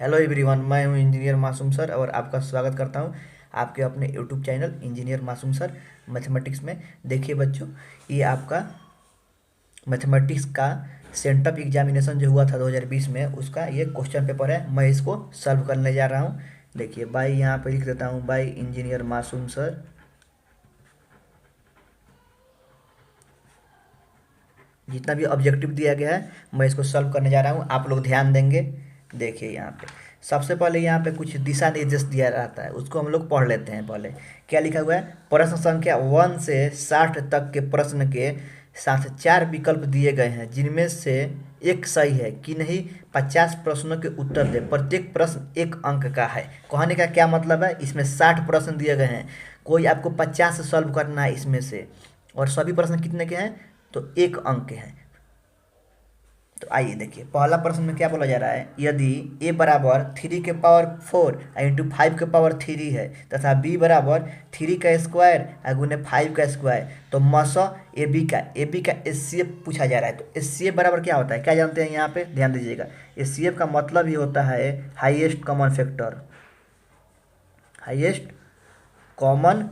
Hello everyone, मैं हूं engineer मासूम सर और आपका स्वागत करता हूं आपके अपने यूट्यूब चैनल इंजीनियर मासूम सर मैथमेटिक्स में। देखिए बच्चों, ये आपका मैथमेटिक्स का सेंटअप एग्जामिनेशन जो हुआ था 2020 में, उसका ये क्वेश्चन पेपर है। मैं इसको सॉल्व करने जा रहा हूं। देखिए बाय यहाँ पे लिख देता हूँ, बाय इंजीनियर मासूम सर। जितना भी ऑब्जेक्टिव दिया गया है मैं इसको सॉल्व करने जा रहा हूँ, आप लोग ध्यान देंगे। देखिए यहाँ पे सबसे पहले यहाँ पे कुछ दिशा निर्देश दिया रहता है, उसको हम लोग पढ़ लेते हैं। पहले क्या लिखा हुआ है, प्रश्न संख्या 1 से 60 तक के प्रश्न के साथ 4 विकल्प दिए गए हैं, जिनमें से एक सही है कि नहीं। 50 प्रश्नों के उत्तर दे, प्रत्येक प्रश्न 1 अंक का है। कहने का क्या मतलब है, इसमें 60 प्रश्न दिए गए हैं, कोई आपको 50 सॉल्व करना है इसमें से, और सभी प्रश्न कितने के हैं, तो 1 अंक के हैं। तो आइए देखिए, पहला प्रश्न में क्या बोला जा रहा है, यदि a बराबर 3 के पावर 4 इंटू 5 के पावर 3 है तथा b बराबर 3 का स्क्वायर गुने 5 का स्क्वायर, तो मसो ए बी का एचसीएफ पूछा जा रहा है। तो एचसीएफ बराबर क्या होता है, क्या जानते हैं यहाँ पे, ध्यान दीजिएगा। एचसीएफ का मतलब ही होता है highest common factor, highest common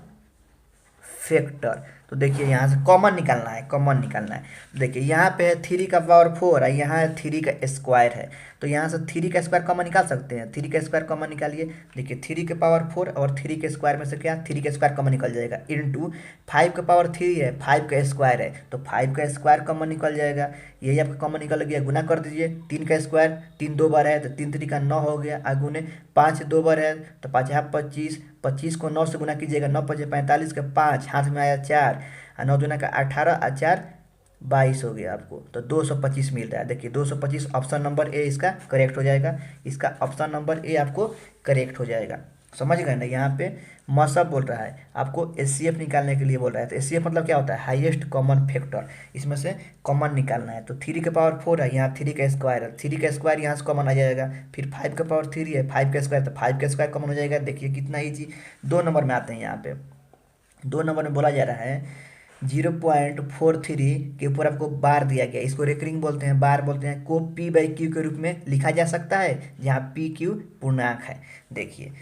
factor. तो देखिए यहाँ से कॉमन निकालना है, कॉमन निकालना है। तो देखिए यहाँ पे है 3 का पावर 4 और यहाँ है 3 का स्क्वायर है, तो यहाँ से 3 का स्क्वायर कॉमन निकाल सकते हैं। 3 का स्क्वायर कॉमन निकालिए। देखिए 3 के पावर 4 और 3 के स्क्वायर में से क्या, 3 का स्क्वायर कॉमन निकल जाएगा, इंटू 5 का पावर 3 है, 5 का स्क्वायर है, तो 5 का स्क्वायर कॉमन निकल जाएगा। यही आपका कॉमन निकल गया, गुना कर दीजिए। 3 का स्क्वायर 3 2 बार है, तो 3 3 का 9 हो गया, आगुने 5 2 बार है, तो 5 है 25, 25 को 9 से गुना कीजिएगा, 9 5 45 का 5, हाथ में आया 4, 9 दूना का 18 और 4 22 हो गया आपको, तो 225 मिल रहा है। देखिए 225 ऑप्शन नंबर ए इसका करेक्ट हो जाएगा, इसका ऑप्शन नंबर ए आपको करेक्ट हो जाएगा। समझ गए ना, यहाँ पे मसअप बोल रहा है, आपको एचसीएफ निकालने के लिए बोल रहा है। तो एचसीएफ मतलब क्या होता है, हाईएस्ट कॉमन फैक्टर, इसमें से कॉमन निकालना है। तो 3 के पावर 4 है, यहाँ 3 का स्क्वायर है, 3 का स्क्वायर यहाँ से कॉमन आ जाएगा। फिर 5 का पावर 3 है, 5 का स्क्वायर, तो 5 का स्क्वायर कॉमन हो जाएगा। देखिए कितना ईजी। 2 नंबर में आते हैं, यहाँ पे 2 नंबर में बोला जा रहा है 0.43 के ऊपर आपको बार दिया गया, इसको रेकरिंग बोलते हैं, बार बोलते हैं, को पी बाई क्यू के रूप में लिखा जा सकता है, जहाँ पी क्यू पूर्णांक है। देखिए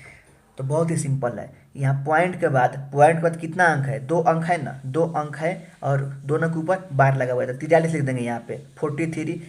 तो बहुत ही सिंपल है। यहाँ पॉइंट के बाद कितना अंक है, 2 अंक है ना, 2 अंक है, और दोनों के ऊपर बार लगा हुआ है, तो 43 लिख देंगे यहाँ पे। 43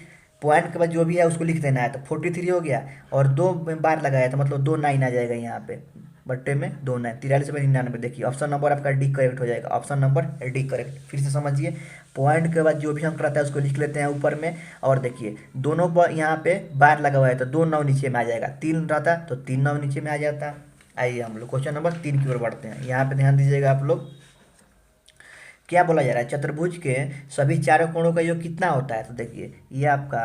पॉइंट के बाद जो भी है उसको लिख देना है, तो 43 हो गया, और 2 में बार लगाया तो मतलब 2 9 आ जाएगा यहाँ पे, बट्टे में 2 9, 43 में 99। देखिए ऑप्शन नंबर आपका डी करेक्ट हो जाएगा, ऑप्शन नंबर डी करेक्ट। फिर से समझिए, पॉइंट के बाद जो भी अंक रहता है उसको लिख लेते हैं ऊपर में, और देखिए दोनों पर यहाँ पे बार लगा हुआ है, तो 2 9 नीचे में आ जाएगा, 3 रहता तो 3 9 नीचे में आ जाता। आइए हम लोग क्वेश्चन नंबर 3 की ओर बढ़ते हैं। यहाँ पे ध्यान दीजिएगा आप लोग, क्या बोला जा रहा है, चतुर्भुज के सभी चारों कोणों का योग कितना होता है। तो देखिए ये आपका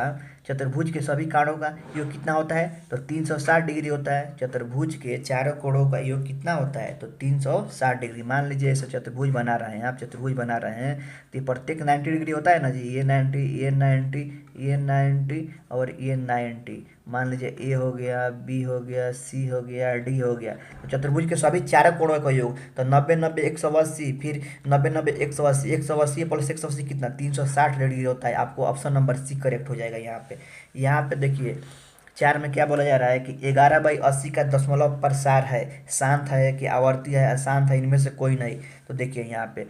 चतुर्भुज के सभी कोणों का योग कितना होता है, तो 360 डिग्री होता है। चतुर्भुज के चारों कोणों का योग कितना होता है, तो 360 डिग्री। मान लीजिए ऐसा चतुर्भुज बना रहे हैं आप, चतुर्भुज बना रहे हैं, तो ये प्रत्येक 90 डिग्री होता है ना जी, ये 90, ये 90, ये 90 और ये 90। मान लीजिए ए हो गया, बी हो गया, सी हो गया, डी हो गया। तो चतुर्भुज के सभी चारों कोणों का योग, तो 90 90 180, फिर 90 90 180, 180 प्लस 180 कितना, 360 डिग्री होता है। आपको ऑप्शन नंबर सी करेक्ट हो जाएगा। यहाँ पे देखिए 4 में क्या बोला जा रहा है कि 11/80 का दशमलव प्रसार है, शांत है कि आवर्ती है, अशांत है, इनमें से कोई नहीं। तो देखिए यहाँ पे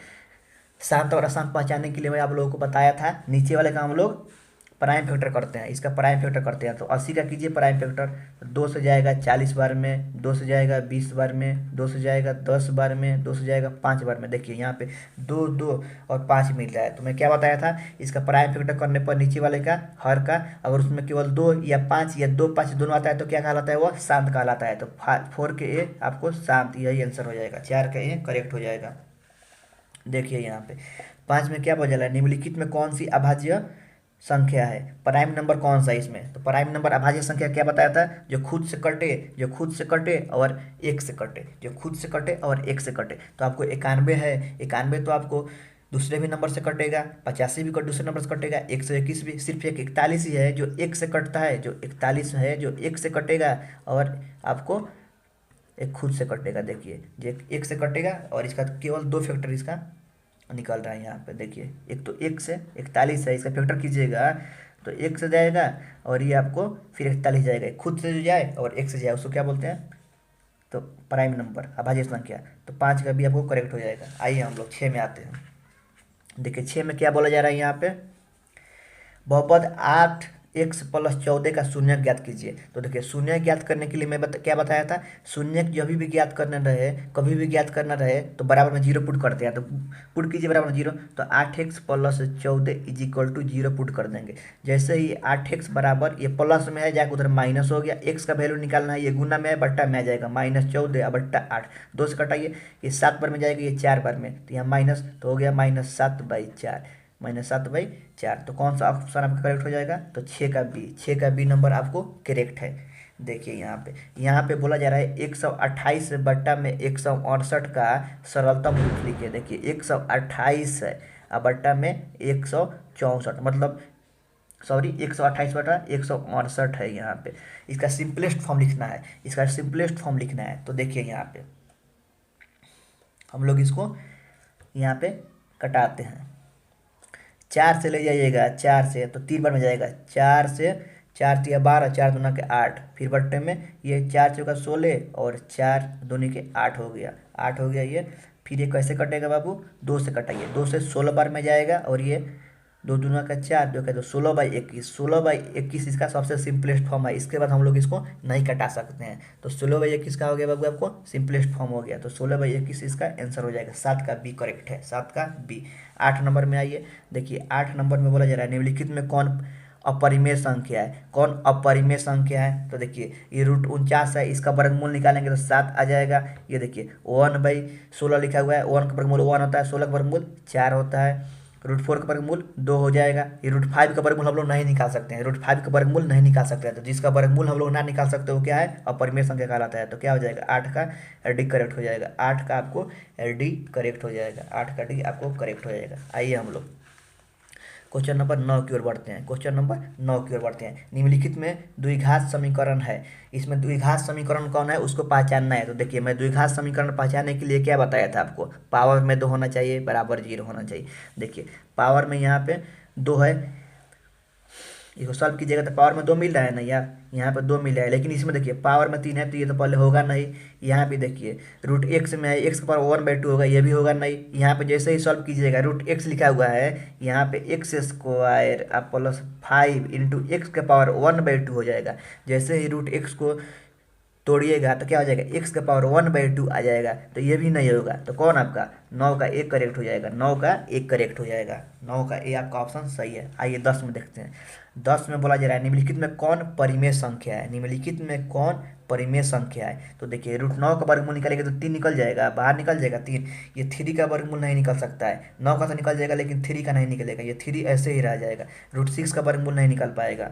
शांत और अशांत पहचानने के लिए मैं आप लोगों को बताया था, नीचे वाले का हम लोग प्राइम फैक्टर करते हैं, इसका प्राइम फैक्टर करते हैं। तो 80 का कीजिए प्राइम फैक्टर, तो 2 से जाएगा 40 बार में, 2 से जाएगा 20 बार में, 2 से जाएगा 10 बार में, 2 से जाएगा 5 बार में। देखिए यहाँ पे 2 2 और 5 मिल रहा है। तो मैं क्या बताया था, इसका प्राइम फैक्टर करने पर नीचे वाले का हर का, अगर उसमें केवल 2 या 5 या 2 5 दोनों आता है तो क्या कहलाता है, वह शांत कहलाता है। तो 4 के ए आपको शांत, यही आंसर हो जाएगा, 4 का ए करेक्ट हो जाएगा। देखिए यहाँ पे 5 में क्या बचा है, निम्नलिखित में कौन सी अभाज्य संख्या है, प्राइम नंबर कौन सा है इसमें। तो प्राइम नंबर अभाज्य संख्या क्या बताया था, जो खुद से कटे, जो खुद से कटे और एक से कटे, जो खुद से कटे और एक से कटे। तो आपको 91 है, 91 तो आपको दूसरे भी नंबर से कटेगा, 85 भी दूसरे नंबर से कटेगा, 121 भी, सिर्फ एक 41 ही है जो एक से कटता है, जो 41 है जो एक से कटेगा, और आपको एक खुद से कटेगा। देखिए ये एक से कटेगा, और इसका केवल 2 फैक्टर इसका निकल रहा है। यहाँ पे देखिए, एक तो एक से 41 है, इसका फैक्टर कीजिएगा तो एक से जाएगा और ये आपको फिर 41 जाएगा, खुद से जो जाए और एक से जाए उसको क्या बोलते हैं, तो प्राइम नंबर अभाज्य संख्या। तो 5 का भी आपको करेक्ट हो जाएगा। आइए हम लोग 6 में आते हैं। देखिए 6 में क्या बोला जा रहा है यहाँ पे, बहुपद 8x+14 का शून्य ज्ञात कीजिए। तो देखिए शून्य ज्ञात करने के लिए मैं क्या बताया था, शून्य जब भी ज्ञात करना रहे, कभी भी ज्ञात करना रहे तो बराबर में जीरो पुट करते हैं। तो पुट कीजिए बराबर में जीरो, तो 8x+14 = 0 पुट कर देंगे। जैसे ही 8x बराबर, ये प्लस में है जाकर उधर माइनस हो गया, x का वैल्यू निकालना है, ये गुना में है बट्टा में आ जाएगा, -14 बट्टा 8, 2 से कटाइए, ये 7 बार में जाएगा, ये 4 बार में, तो यहाँ माइनस, तो हो गया -7/4, -7/4। तो कौन सा ऑप्शन आपका करेक्ट हो जाएगा, तो 6 का बी नंबर आपको करेक्ट है। देखिए यहाँ पे बोला जा रहा है 128 बट्टा में 168 का सरलतम रूप लिखिए। देखिए 128 है और बट्टा में 164, मतलब सॉरी 128 बटा 168 है यहाँ पे। इसका सिंपलेस्ट फॉर्म लिखना है, तो देखिए यहाँ पे हम लोग इसको यहाँ पे कटाते हैं। 4 से ले जाइएगा, 4 से तो 3 बार में जाएगा, 4 से 4 तिया 12, 4 दूना के 8, फिर बट्टे में ये 4 चौका 16 और 4 दूनी के 8 हो गया, 8 हो गया ये। फिर ये कैसे कटेगा बाबू, 2 से कटाइए, 2 से 16 बार में जाएगा और ये 2 दूना का 4, 2 का 2, 16/21, 16/21 इसका सबसे सिंपलेस्ट फॉर्म है। इसके बाद हम लोग इसको नहीं कटा सकते हैं, तो 16/21 का हो गया बाबू आपको सिंपलेस्ट फॉर्म हो गया, तो 16/21 इसका आंसर हो जाएगा। 7 का बी करेक्ट है, 7 का बी। 8 नंबर में आइए। देखिए 8 नंबर में बोला जा रहा है निम्नलिखित में कौन अपरिमेय संख्या है, तो देखिए ये √49 है, इसका वर्गमूल निकालेंगे तो 7 आ जाएगा। ये देखिए 1/16 लिखा हुआ है, 1 का वर्गमूल 1 होता है, 16 का वर्गमूल 4 होता है, √4 का वर्गमूल 2 हो जाएगा। ये √5 का वर्गमूल हम लोग नहीं निकाल सकते हैं, तो जिसका वर्गमूल हम लोग ना निकाल सकते वो क्या है, अपरिमेय संख्या कहलाता है। तो क्या हो जाएगा, 8 का डी करेक्ट हो जाएगा, 8 का आपको डी करेक्ट हो जाएगा, 8 का डी आपको करेक्ट हो जाएगा। आइए हम लोग क्वेश्चन नंबर 9 की ओर बढ़ते हैं। निम्नलिखित में द्विघात समीकरण है, इसमें द्विघात समीकरण कौन है उसको पहचानना है। तो देखिए मैं द्विघात समीकरण पहचानने के लिए क्या बताया था आपको, पावर में 2 होना चाहिए, बराबर 0 होना चाहिए। देखिए पावर में यहाँ पे 2 है, इसको सॉल्व कीजिएगा तो पावर में 2 मिल रहा है ना यार, यहाँ पे 2 मिल रहा है, लेकिन इसमें देखिए पावर में 3 है तो ये तो पहले होगा नहीं। यहाँ पे देखिए √x में है, x का पावर 1/2 होगा, ये भी होगा नहीं। यहाँ पे जैसे ही सॉल्व कीजिएगा √x लिखा हुआ है, यहाँ पे x² आप +5 × x के पावर 1/2 हो जाएगा। जैसे ही √x को तोड़िएगा तो क्या हो जाएगा, x का पावर 1/2 आ जाएगा, तो ये भी नहीं होगा। तो कौन आपका 9 का एक करेक्ट हो जाएगा, 9 का एक करेक्ट हो जाएगा, 9 का ए आपका ऑप्शन सही है। आइए 10 में देखते हैं। 10 में बोला जा रहा है निम्नलिखित में कौन परिमेय संख्या है, तो देखिए √9 का वर्गमूल निकालेगा तो 3 निकल जाएगा, बाहर निकल जाएगा 3। ये 3 का वर्गमूल नहीं निकल सकता है, 9 का तो निकल जाएगा लेकिन 3 का नहीं निकलेगा, ये 3 ऐसे ही रह जाएगा। √6 का वर्गमूल नहीं निकल पाएगा,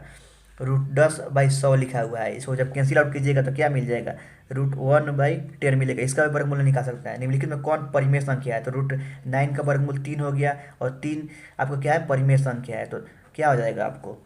√10/100 लिखा हुआ है, इसको जब कैंसिल आउट कीजिएगा तो क्या मिल जाएगा, √1/10 मिलेगा, इसका भी वर्गमूल नहीं निकाल सकता है। निम्नलिखित में कौन परिमेय संख्या है, तो √9 का वर्गमूल 3 हो गया और 3 आपको क्या है, परिमेय संख्या है, तो क्या हो जाएगा आपको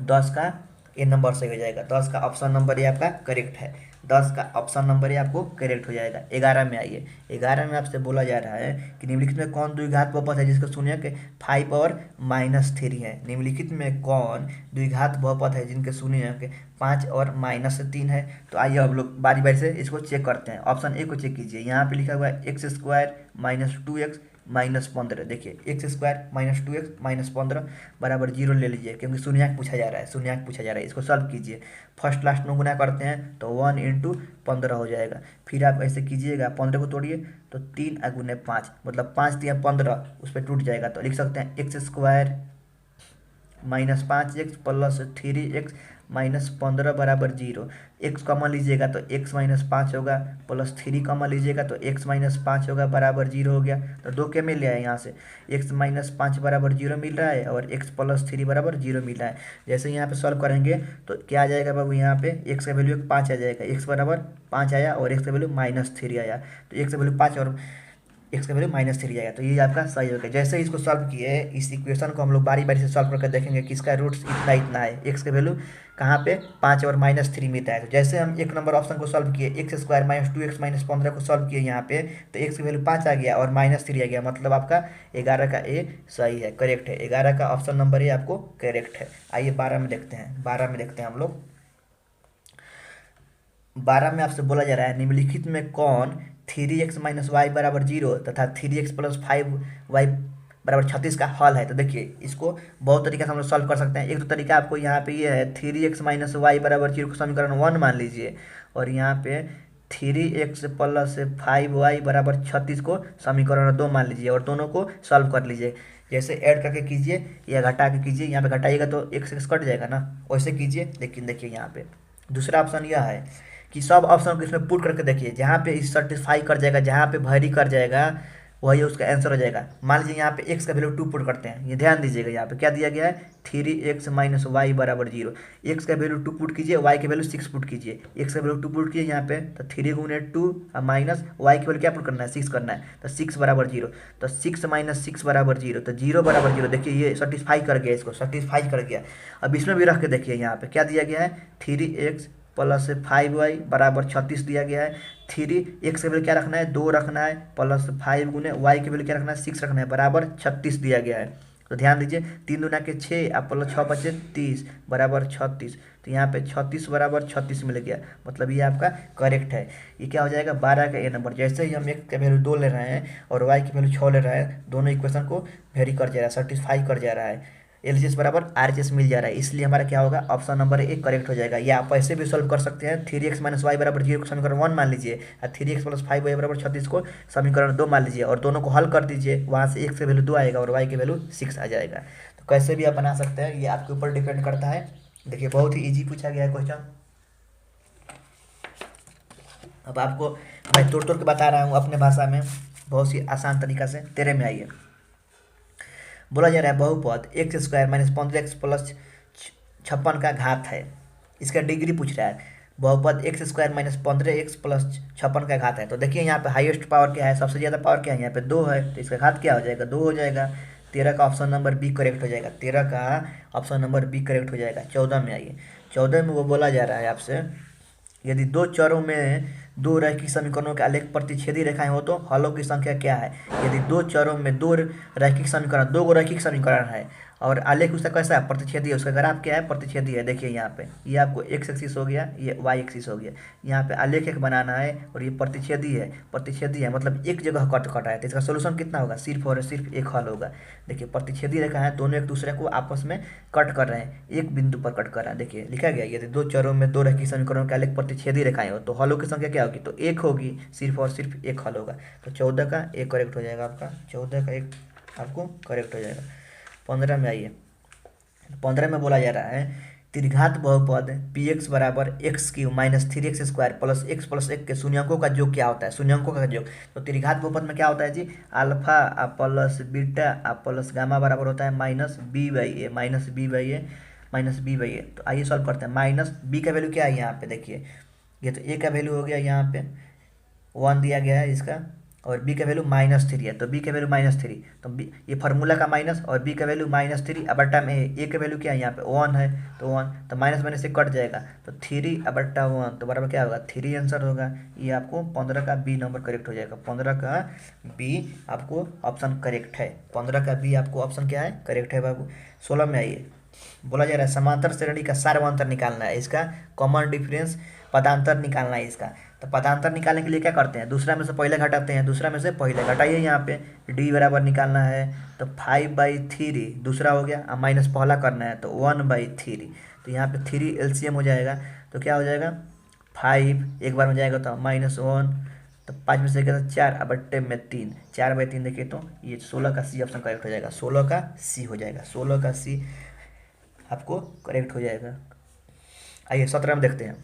10 का ए नंबर सही हो जाएगा, 10 का ऑप्शन नंबर ये आपका करेक्ट है, 10 का ऑप्शन नंबर ये आपको करेक्ट हो जाएगा। 11 में आइए। 11 में आपसे बोला जा रहा है कि निम्नलिखित में कौन द्विघात बहुपद है जिसका शून्य के 5 और -3 है। निम्नलिखित में कौन द्विघात बहुपद है जिनके शून्य के 5 और -3 है। तो आइए हम लोग बारी बारी से इसको चेक करते हैं। ऑप्शन ए को चेक कीजिए, यहाँ पे लिखा हुआ है x² - 2x -15। देखिए x² - 2x -15 बराबर 0 ले लीजिए, क्योंकि शून्यक पूछा जा रहा है, इसको सॉल्व कीजिए। फर्स्ट लास्ट में गुना करते हैं तो 1 × 15 हो जाएगा। फिर आप ऐसे कीजिएगा, 15 को तोड़िए तो 3 × 5 मतलब 5 × 15 उस पर टूट जाएगा, तो लिख सकते हैं x² - 5x + 3x -15 बराबर 0। x कॉमन लीजिएगा तो x - 5 होगा, प्लस 3 कॉमन लीजिएगा तो x - 5 होगा, बराबर 0 हो गया। तो 2 क्या मिल रहा है यहाँ से, x - 5 बराबर 0 मिल रहा है और x + 3 बराबर 0 मिल रहा है। जैसे यहाँ पे सॉल्व करेंगे तो क्या आ जाएगा बाबू, यहाँ पे x का वैल्यू 5 आ जाएगा, x बराबर 5 आया और x का वैल्यू -3 आया, तो x का वैल्यू 5 और एक्स का वैल्यू -3 आएगा। तो ये आपका सही हो गया। जैसे ही इसको सॉल्व किए, इस इक्वेशन को हम लोग बारी बारी से सॉल्व करके देखेंगे कि इसका रूट्स इतना इतना है। एक्स का वैल्यू कहाँ पे 5 और -3 मिलता है। तो जैसे हम एक नंबर ऑप्शन को सॉल्व किए, x² - 2x - 15 को सॉल्व किए यहाँ पे, तो एक्स की वैल्यू 5 आ गया और -3 आ गया, मतलब आपका 11 का ए सही है, करेक्ट है। 11 का ऑप्शन नंबर ए आपको करेक्ट है। आइए 12 में देखते हैं। 12 में देखते हैं हम लोग। 12 में आपसे बोला जा रहा है निम्नलिखित में कौन 3x - y = 0 तथा 3x + 5y = 36 का हल है। तो देखिए इसको बहुत तरीके से हम लोग सॉल्व कर सकते हैं। एक तो तरीका आपको यहाँ पे ये है 3x - y = 0 को समीकरण 1 मान लीजिए, और यहाँ पे 3x + 5y = 36 को समीकरण 2 मान लीजिए, और दोनों को सॉल्व कर लीजिए। जैसे ऐड करके कीजिए या घटा के कीजिए, यहाँ पे घटाइएगा तो x कट जाएगा ना, वैसे कीजिए। लेकिन देखिए यहाँ पे दूसरा ऑप्शन यह है कि सब ऑप्शन को इसमें पुट करके देखिए, जहाँ पे इस सर्टिफाई कर जाएगा, जहाँ पे वैरी कर जाएगा, वही उसका आंसर हो जाएगा। मान लीजिए यहाँ पे x का वैल्यू 2 पुट करते हैं, ये ध्यान दीजिएगा यहाँ पे क्या दिया गया है 3x - y = 0। x का वैल्यू 2 पुट कीजिए, y की वैल्यू 6 पुट कीजिए। x का वैल्यू 2 पुट कीजिए यहाँ पे, तो 3 × 2 और माइनस y की वैल्यू क्या पुट करना है 6 करना है, तो 6 = 0। तो 6 - 6 = 0, तो 0 = 0। देखिए ये सर्टिफाई कर गया, इसको सर्टिफाई कर गया। अब इसमें भी रख के देखिए यहाँ पे क्या दिया गया है 3x + 5y = 36 दिया गया है। 3x के वैल्यू क्या रखना है 2 रखना है, प्लस 5 × y के वैल्यू क्या रखना है 6 रखना है, बराबर 36 दिया गया है। तो ध्यान दीजिए 3 दूना के 6 और प्लस 6 बचे 30 बराबर 36। तो यहाँ पे 36 बराबर 36 मिल गया, मतलब ये आपका करेक्ट है। ये क्या हो जाएगा 12 का ए नंबर। जैसे ही हम x का वैल्यू 2 ले रहे हैं और y की वैल्यू 6 ले रहे हैं, दोनों इक्वेशन को वेरी कर जा रहा है, सर्टिफाई कर जा रहा है, LHS बराबर RHS मिल जा रहा है, इसलिए हमारा क्या होगा ऑप्शन नंबर ए करेक्ट हो जाएगा। या आप ऐसे भी सॉल्व कर सकते हैं 3x - y = 0 को समीकरण 1 मान लीजिए, और 3x + 5y = 36 को समीकरण 2 मान लीजिए, और दोनों को हल कर दीजिए। वहाँ से x की वैल्यू 2 आएगा और y की वैल्यू 6 आ जाएगा। तो कैसे भी आप बना सकते हैं, ये आपके ऊपर डिपेंड करता है। देखिए बहुत ही ईजी पूछा गया है क्वेश्चन। अब आपको मैं तोड़ तोड़ के बता रहा हूँ अपने भाषा में, बहुत ही आसान तरीका से। तेरे में आइए, बोला जा रहा है बहुपद x² - 15x + 56 का घात है। इसका डिग्री पूछ रहा है। बहुपद x² - 15x + 56 का घात है। तो देखिए यहाँ पे हाईएस्ट पावर क्या है, सबसे ज़्यादा पावर क्या है, यहाँ पे 2 है, तो इसका घात क्या हो जाएगा 2 हो जाएगा। 13 का ऑप्शन नंबर बी करेक्ट हो जाएगा। 13 का ऑप्शन नंबर बी करेक्ट हो जाएगा। 14 में आइए। 14 में वो बोला जा रहा है आपसे, यदि दो चरों में दो रैखिक समीकरणों के आलेख प्रतिच्छेदी रेखाएं हो तो हलों की संख्या क्या है। यदि दो चरों में दो रैखिक समीकरण, दो रैखिक समीकरण है और आलेख उसका कैसा है प्रतिच्छेदी है, उसका ग्राफ क्या है प्रतिच्छेदी है। देखिए यहाँ पे ये आपको x एक्सिस हो गया, ये y एक्सिस हो गया। यहाँ पे आलेख एक बनाना है और ये प्रतिच्छेदी है, प्रतिच्छेदी है मतलब एक जगह कट कटा है, तो इसका सोल्यूशन कितना होगा सिर्फ और सिर्फ एक हल होगा। देखिए प्रतिच्छेदी रेखा है, दोनों एक दूसरे को आपस में कट कर रहे हैं, एक बिंदु पर कट कर रहे हैं। देखिए लिखा गया यदि दो चरों में दो रैखिक समीकरणों के आलेख प्रतिच्छेदी रेखाएं हो तो हलों की संख्या क्या होगी, तो एक होगी, सिर्फ और सिर्फ एक हल होगा। तो 14 का एक करेक्ट हो जाएगा आपका, 14 का एक आपको करेक्ट हो जाएगा। 15 में आइए। 15 में बोला जा रहा है त्रिघात बहुपद px = x³ - 3x² + x + 1 के शून्यंकों का योग क्या होता है, शून्यंकों का योग। तो त्रिघात बहुपद में क्या होता है जी, alpha plus beta plus gamma बराबर होता है -b/a -b/a। तो आइए सॉल्व करते हैं। माइनस बी का वैल्यू क्या है यहाँ पे, देखिए ये तो ए का वैल्यू हो गया, यहाँ पे 1 दिया गया है इसका, और बी का वैल्यू -3 है, तो बी का वैल्यू -3, तो बी ये फार्मूला का माइनस, और बी का वैल्यू -3 बटा में ए का वैल्यू क्या है यहाँ पे 1 है, तो 1 तो माइनस माइनस से कट जाएगा, तो 3/1 तो बराबर क्या होगा 3 आंसर होगा। ये आपको 15 का बी नंबर करेक्ट हो जाएगा। 15 का बी आपको ऑप्शन करेक्ट है। 15 का बी आपको ऑप्शन क्या है करेक्ट है बाबू। 16 में आइए। बोला जा रहा है समांतर श्रेणी का सार्वंतर निकालना है, इसका कॉमन डिफरेंस पदांतर निकालना है इसका। तो पदांतर निकालने के लिए क्या करते हैं, दूसरा में से पहले घटाते हैं, दूसरा में से पहले घटाइए। यहाँ पे d बराबर निकालना है, तो 5/3 दूसरा हो गया, अब माइनस पहला करना है तो 1/3। तो यहाँ पे 3 LCM हो जाएगा, तो क्या हो जाएगा 5 एक बार में जाएगा तो -1, तो 5 में से गया 4 अब बट्टे में 3, 4/3 देखिए, तो ये 16 का सी ऑप्शन करेक्ट हो जाएगा। 16 का सी हो जाएगा, 16 का सी आपको करेक्ट हो जाएगा। आइए 17 में देखते हैं।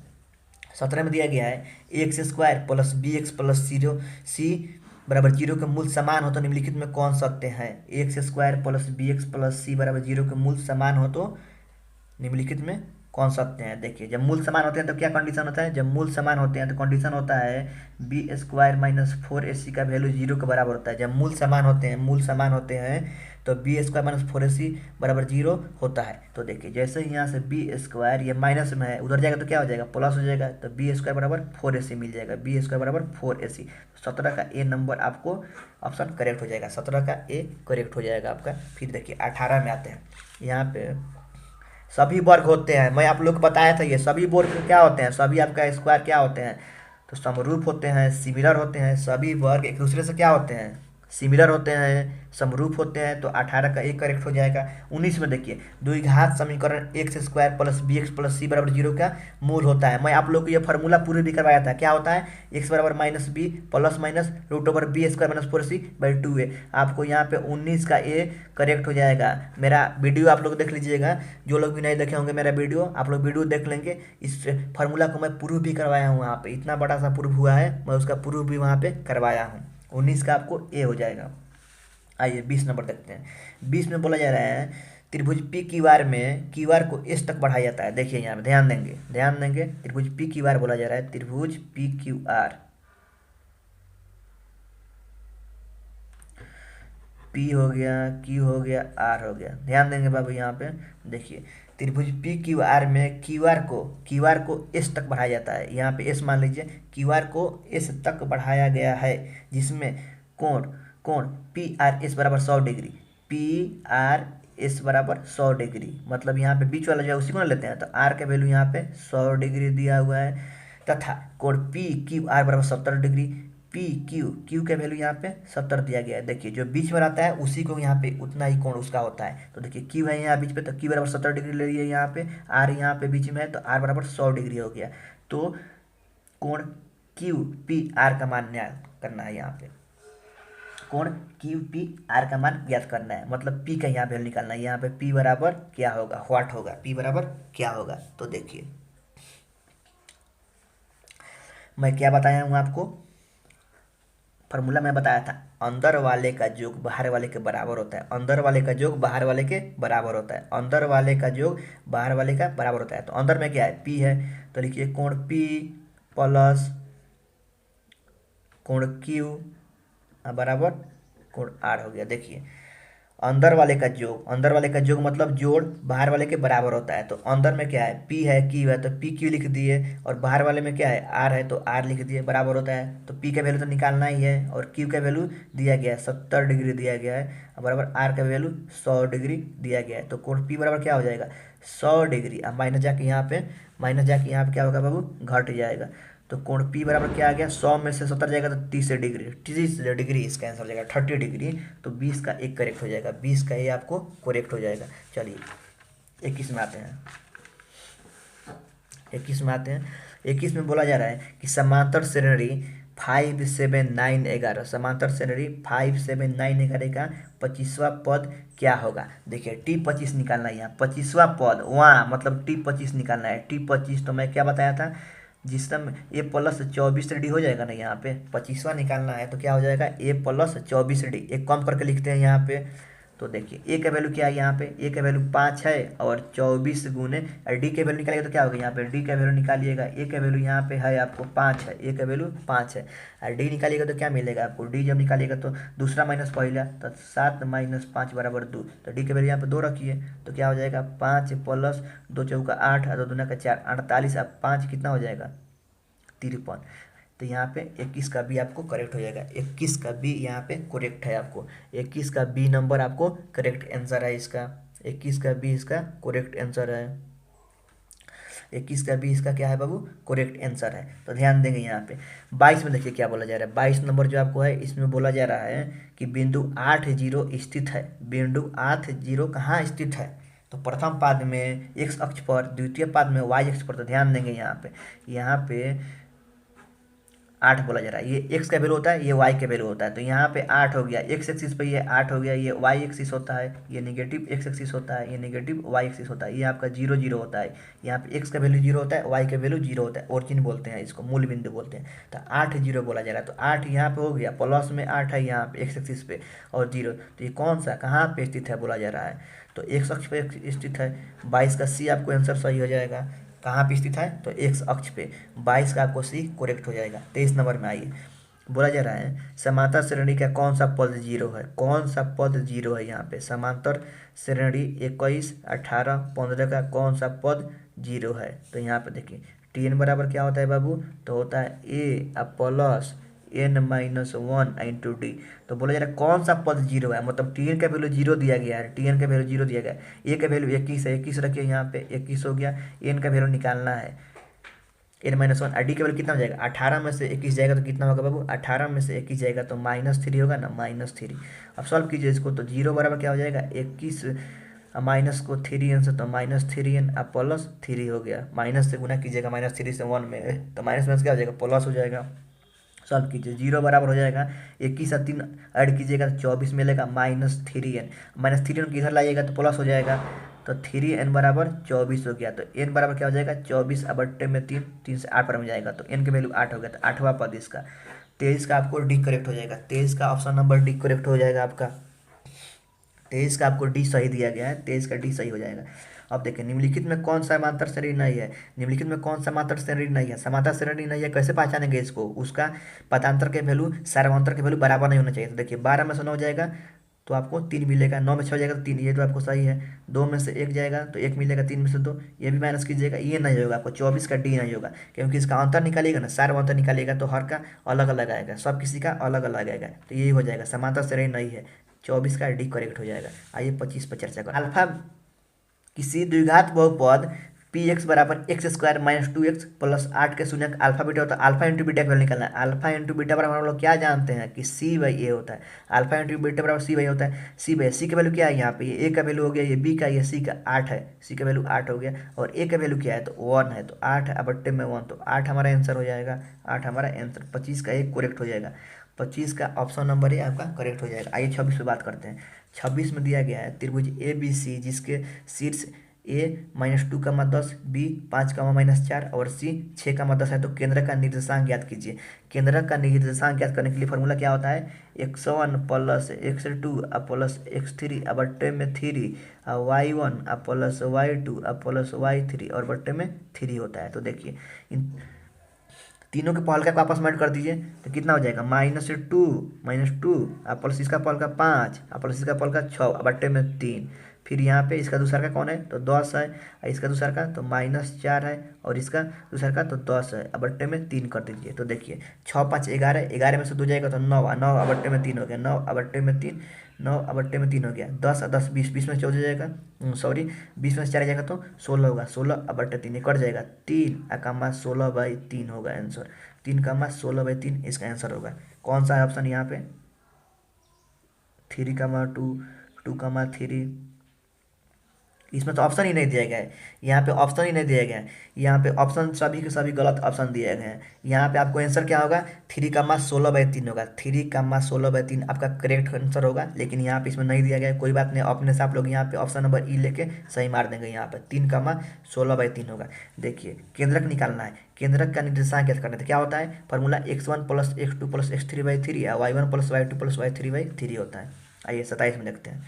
17 में दिया गया है x² + bx + 0 के मूल समान हो तो निम्नलिखित में कौन सकते हैं। x² + bx + c = 0 के मूल समान हो तो निम्नलिखित में कौन सा होते हैं? देखिए जब मूल समान होते हैं तो क्या कंडीशन होता है? जब मूल समान होते हैं तो कंडीशन होता है बी स्क्वायर माइनस 4ac का वैल्यू 0 के बराबर होता है। जब मूल समान होते हैं, मूल समान होते हैं तो बी स्क्वायर माइनस 4ac बराबर 0 होता है। तो देखिए जैसे ही यहाँ से बी स्क्वायर ये माइनस में है, उधर जाएगा तो क्या हो जाएगा? प्लस हो जाएगा। तो बी स्क्वायर बराबर 4ac मिल जाएगा, बी स्क्वायर बराबर 4ac। 17 का ए नंबर आपको ऑप्शन करेक्ट हो जाएगा, 17 का ए करेक्ट हो जाएगा आपका। फिर देखिए 18 में आते हैं। यहाँ पे सभी वर्ग होते हैं, मैं आप लोग को बताया था ये सभी वर्ग क्या होते हैं, सभी आपका स्क्वायर क्या होते हैं? तो समरूप होते हैं, सिमिलर होते हैं। सभी वर्ग एक दूसरे से क्या होते हैं? सिमिलर होते हैं, समरूप होते हैं। तो 18 का एक करेक्ट हो जाएगा। 19 में देखिए द्विघात समीकरण x square plus b x plus c बराबर 0 का मूल होता है। मैं आप लोग को ये फार्मूला पूरे भी करवाया था। क्या होता है? एक्स बराबर minus b plus minus root over b square minus 4c by 2a। आपको यहाँ पे 19 का ए करेक्ट हो जाएगा। मेरा वीडियो आप लोग देख लीजिएगा, जो लोग भी नहीं देखे होंगे मेरा वीडियो, आप लोग वीडियो देख लेंगे। इस फार्मूला को मैं प्रूफ भी करवाया हूँ वहाँ पे, इतना बड़ा सा प्रूफ हुआ है, मैं उसका प्रूफ भी वहाँ पे करवाया हूँ। 19 का आपको ए हो जाएगा। आइए 20 नंबर देखते हैं। 20 में बोला जा रहा है त्रिभुज पी क्यू आर में क्यू आर को एस तक बढ़ाया जाता है। देखिए यहाँ पे ध्यान देंगे, ध्यान देंगे। त्रिभुज पी क्यू आर बोला जा रहा है, त्रिभुज पी क्यू आर, पी हो गया, क्यू हो गया, आर हो गया। ध्यान देंगे बाबू यहाँ पे। देखिए त्रिभुज पी क्यू आर में क्यू आर को एस तक बढ़ाया जाता है। यहाँ पे एस मान लीजिए, क्यू आर को एस तक बढ़ाया गया है, जिसमें कोण कोण पी आर एस बराबर 100 डिग्री, पी आर एस बराबर 100 डिग्री। मतलब यहाँ पे बीच वाला जो है उसी को ना लेते हैं, तो आर का वैल्यू यहाँ पे 100 डिग्री दिया हुआ है, तथा कोण पी क्यू आर बराबर 70 डिग्री। पी क्यू क्यू का वैल्यू यहाँ पे 70 दिया गया है। देखिए जो बीच में रहता है उसी को यहाँ पे उतना ही कोण उसका होता है। तो देखिए क्यू है यहाँ बीच पे, तो क्यू बराबर 70 डिग्री ले लिए यहाँ पे। आर यहाँ पे बीच में है तो आर बराबर 100 डिग्री हो गया। तो कोण क्यू पी आर का मान ज्ञात करना है। यहाँ पे कोण क्यू पी आर का मान ज्ञात करना है, मतलब पी का यहाँ वैल्यू निकालना है। यहाँ पे पी बराबर क्या होगा? व्हाट होगा? पी बराबर क्या होगा? तो देखिए मैं क्या बताया हूँ आपको, फार्मूला मैं बताया था, अंदर वाले का योग बाहर वाले के बराबर होता है। अंदर वाले का योग बाहर वाले के बराबर होता है। अंदर वाले का योग बाहर वाले का बराबर होता है। तो अंदर में क्या है? पी है। तो लिखिए कोण पी प्लस कोण क्यू बराबर कोण आर हो गया। देखिए अंदर वाले का योग मतलब जोड़ बाहर वाले के बराबर होता है। तो अंदर में क्या है? पी है, क्यू है, तो पी क्यू लिख दिए, और बाहर वाले में क्या है? आर है, तो आर लिख दिए, बराबर होता है। तो पी का वैल्यू तो निकालना ही है, और क्यू का वैल्यू दिया गया है 70 डिग्री दिया गया है, और बराबर आर का वैल्यू 100 डिग्री दिया गया है। तो कोण पी बराबर क्या हो जाएगा? 100 डिग्री। अब माइनस जाके यहाँ पे क्या होगा बाबू? घट जाएगा। तो कोण पी बराबर क्या आ गया? 100 में से 70 जाएगा तो 30 डिग्री इसका आंसर हो जाएगा, 30 डिग्री। तो 20 का एक करेक्ट हो जाएगा, 20 का ये आपको करेक्ट हो जाएगा। चलिए 21 में आते हैं। 21 में बोला जा रहा है कि समांतर श्रेणी 5 7 9 11, समांतर श्रेणी 5 7 9 11 का 25वां पद क्या होगा? देखिए टी 25 निकालना है। यहाँ 25वां पद वहाँ मतलब टी 25 निकालना है। टी 25 तो मैं क्या बताया था, जिस समय ए प्लस 24 डी हो जाएगा ना, यहाँ पे 25वां निकालना है तो क्या हो जाएगा? ए प्लस 24 डी। एक कम करके लिखते हैं यहाँ पे। तो देखिए ए का वैल्यू क्या है? यहाँ पे ए का वैल्यू 5 है, और 24 गुने डी के वैल्यू निकालिएगा तो क्या होगा? यहाँ पे डी का वैल्यू निकालिएगा। ए का वैल्यू यहाँ पे है आपको 5 है, ए का वैल्यू 5 है, और डी निकालिएगा तो क्या मिलेगा आपको? डी जब निकालिएगा तो दूसरा माइनस पहला, तो 7 माइनस 5 बराबर 2। तो डी का वैल्यू यहाँ पे 2 रखिए, तो क्या हो जाएगा? 5 प्लस 2 चौका 8 और 2 दूना का 4, 48। अब 5 कितना हो जाएगा? 53। तो यहाँ पे 21 का बी आपको करेक्ट हो जाएगा। 21 का बी यहाँ पे करेक्ट है आपको। 21 का बी नंबर आपको करेक्ट आंसर है इसका। 21 का बी इसका करेक्ट आंसर है। 21 का बी इसका क्या है बाबू? करेक्ट आंसर है। तो ध्यान देंगे यहाँ पे। 22 में देखिए क्या बोला जा रहा है। 22 नंबर जो आपको है इसमें बोला जा रहा है कि बिंदु 8 0 स्थित है। बिंदु 8 0 कहाँ स्थित है? तो प्रथम पाद में x अक्ष पर, द्वितीय पाद में y अक्ष पर। तो ध्यान देंगे यहाँ पे 8 बोला जा रहा है। ये x का वैल्यू होता है, ये y का वैल्यू होता है। तो यहाँ पे 8 हो गया, x एक्सिस पे ये 8 हो गया, ये y एक्सिस होता है, ये नेगेटिव x एक्सिस होता है, ये नेगेटिव y एक्सिस होता है, ये आपका 0 0 होता है। यहाँ पे x का वैल्यू 0 होता है, y का वैल्यू 0 होता है, ओरिजिन बोलते हैं इसको, मूल बिंदु बोलते हैं। तो 8 0 बोला जा रहा है। तो 8 यहाँ पे हो गया, प्लस में 8 है यहाँ पे x एक्सिस पे, और 0। तो ये कौन सा कहाँ पे स्थित है बोला जा रहा है? तो एक्स अक्ष पे स्थित है। 22 का सी आपको आंसर सही हो जाएगा। कहाँ पे स्थित है? तो एक्स अक्ष पे। 22 का आपको सी करेक्ट हो जाएगा। 23 नंबर में आइए, बोला जा रहा है समांतर श्रेणी का कौन सा पद जीरो है? कौन सा पद जीरो है यहाँ पे? समांतर श्रेणी 21, 18, 15 का कौन सा पद जीरो है? तो यहाँ पे देखिए टी बराबर क्या होता है बाबू? तो होता है ए प्लस n-1 इंटू डी। तो बोला जा रहा है कौन सा पद जीरो है, मतलब टी का वैल्यू जीरो दिया गया है, टी का वैल्यू जीरो दिया गया है। ए का वैल्यू 21 है, 21 रखिए यहाँ पे, 21 हो गया। एन का वैल्यू निकालना है n-1। डी का वैल्यू कितना हो जाएगा? 18 में से 21 जाएगा तो कितना होगा बाबू? 18 में से 21 जाएगा तो -3 होगा ना, -3। अब सॉल्व कीजिए इसको, तो जीरो बराबर क्या हो जाएगा? 21 माइनस को 3n से, तो -3n अब +3 हो गया। माइनस से गुना कीजिएगा, -3 से 1 में, तो माइनस क्या हो जाएगा? प्लस हो जाएगा। सॉल्व कीजिए, जीरो बराबर हो जाएगा 21 और 3 ऐड कीजिएगा तो 24 मिलेगा, -3n। -3n किधर लाइएगा तो प्लस हो जाएगा, तो 3n बराबर 24 हो गया। तो n बराबर क्या हो जाएगा? 24 अब बट्टे में 3, 3 से 8 पर में जाएगा, तो n की वैल्यू 8 हो गया। तो 8वां पद इसका। 23 का आपको डी करेक्ट हो जाएगा। 23 का ऑप्शन नंबर डी करेक्ट हो जाएगा आपका। 23 का आपको डी सही दिया गया है, 23 का डी सही हो जाएगा। अब देखिए निम्नलिखित में कौन सा समांतर श्रेणी नहीं है? निम्नलिखित में कौन सा समांतर श्रेणी नहीं है? समांतर श्रेणी नहीं है, कैसे पहचानेंगे इसको? उसका पदांतर के वैल्यू सार्वंतर के वैल्यू बराबर नहीं होना चाहिए। तो देखिए 12 में से 9 जाएगा तो आपको 3 मिलेगा, 9 में 6 जाएगा तो 3, ये तो आपको सही है। 2 में से 1 जाएगा तो 1 मिलेगा, 3 में से 2, ये भी माइनस कीजिएगा, ये नहीं होगा आपको। 24 का डी नहीं होगा, क्योंकि इसका अंतर निकालिएगा ना, सार्वंतर निकालिएगा तो हर का अलग अलग आएगा, सब किसी का अलग अलग आएगा, तो यही हो जाएगा, समांतर श्रेणी नहीं है। 24 का डी करेक्ट हो जाएगा। आइए 25 पर चर्चा करें। अल्फा किसी द्विघात बहुपद पी एक्स बराबर x square minus 2x plus 8 के शून्यक अल्फा बीटा होता है। अल्फा इंटू बीटा का वैल्यू निकालना है। अल्फा इंटू बीटा बराबर हम लोग क्या जानते हैं कि सी बाई ए होता है। अल्फा इंटू बीटा बराबर सी बाई होता है। सी बाई सी का वैल्यू क्या है यहाँ पे? ये ए का वैल्यू हो गया, ये बी का, ये सी का 8 है, सी का वैल्यू 8 हो गया, और ए का वैल्यू क्या है? तो 1 है, तो 8 है बट्टे में 1, तो 8 हमारा आंसर हो जाएगा। 8 हमारा आंसर। 25 का एक करेक्ट हो जाएगा। 25 का ऑप्शन नंबर ए आपका करेक्ट हो जाएगा। आइए 26 पे बात करते हैं। 26 में दिया गया है त्रिभुज ए बी सी जिसके शीर्ष ए -2, 10, बी 5, -4 और सी 6, 10 है, तो केंद्र का निर्देशांक ज्ञात कीजिए। केंद्र का निर्देशांक ज्ञात करने के लिए फॉर्मूला क्या होता है? x1 plus x2 plus x3 बट्टे में 3, y1 plus y2 plus y3 और बट्टे में 3 होता है। तो देखिए इन तीनों के पहल का आपस में ऐड कर दीजिए तो कितना हो जाएगा? -2 प्लस इसका पहल का 5 प्लस इसका पहल का 6 बट्टे में 3। फिर यहाँ पे इसका दूसरा का कौन है? तो 10 है, और इसका दूसरा का तो -4 है, और इसका दूसरा का तो 10 है। अब बट्टे में 3 कर दीजिए, तो देखिए 6, 5, 11, 11 में से 2 जाएगा तो 9, 9 अब बट्टे में 3 हो गया, 9 अब बट्टे में 3, 9 अब बट्टे में 3 हो गया, 10 और 10 20, 20 में 14 जाएगा, सॉरी 20 में से 4 जाएगा तो 16 होगा, 16 अब बट्टे 3 कट जाएगा, 3 अकामा 16/3 होगा आंसर। 3 कामा 16/3 इसका आंसर होगा। कौन सा है ऑप्शन यहाँ पे? 3,2, 2,3। इसमें तो ऑप्शन ही नहीं दिया गया है, यहाँ पे ऑप्शन ही नहीं दिया गया है। यहाँ पे ऑप्शन सभी के सभी गलत ऑप्शन दिए गए हैं। यहाँ पे आपको आंसर क्या होगा? 3,16/3 होगा। 3,16/3 आपका करेक्ट आंसर होगा, लेकिन यहाँ पे इसमें नहीं दिया गया है। कोई बात नहीं, अपने से आप लोग यहाँ पे ऑप्शन नंबर ई लेके सही मार देंगे। यहाँ पे 3,16/3 होगा। देखिए केंद्रक निकालना है, केंद्रक का निर्देशांक ज्ञात करना है। तो क्या होता है formula? x1 plus x2 plus x3/3 या y1 plus y2 plus y3/3 होता है। आइए 27 में देखते हैं।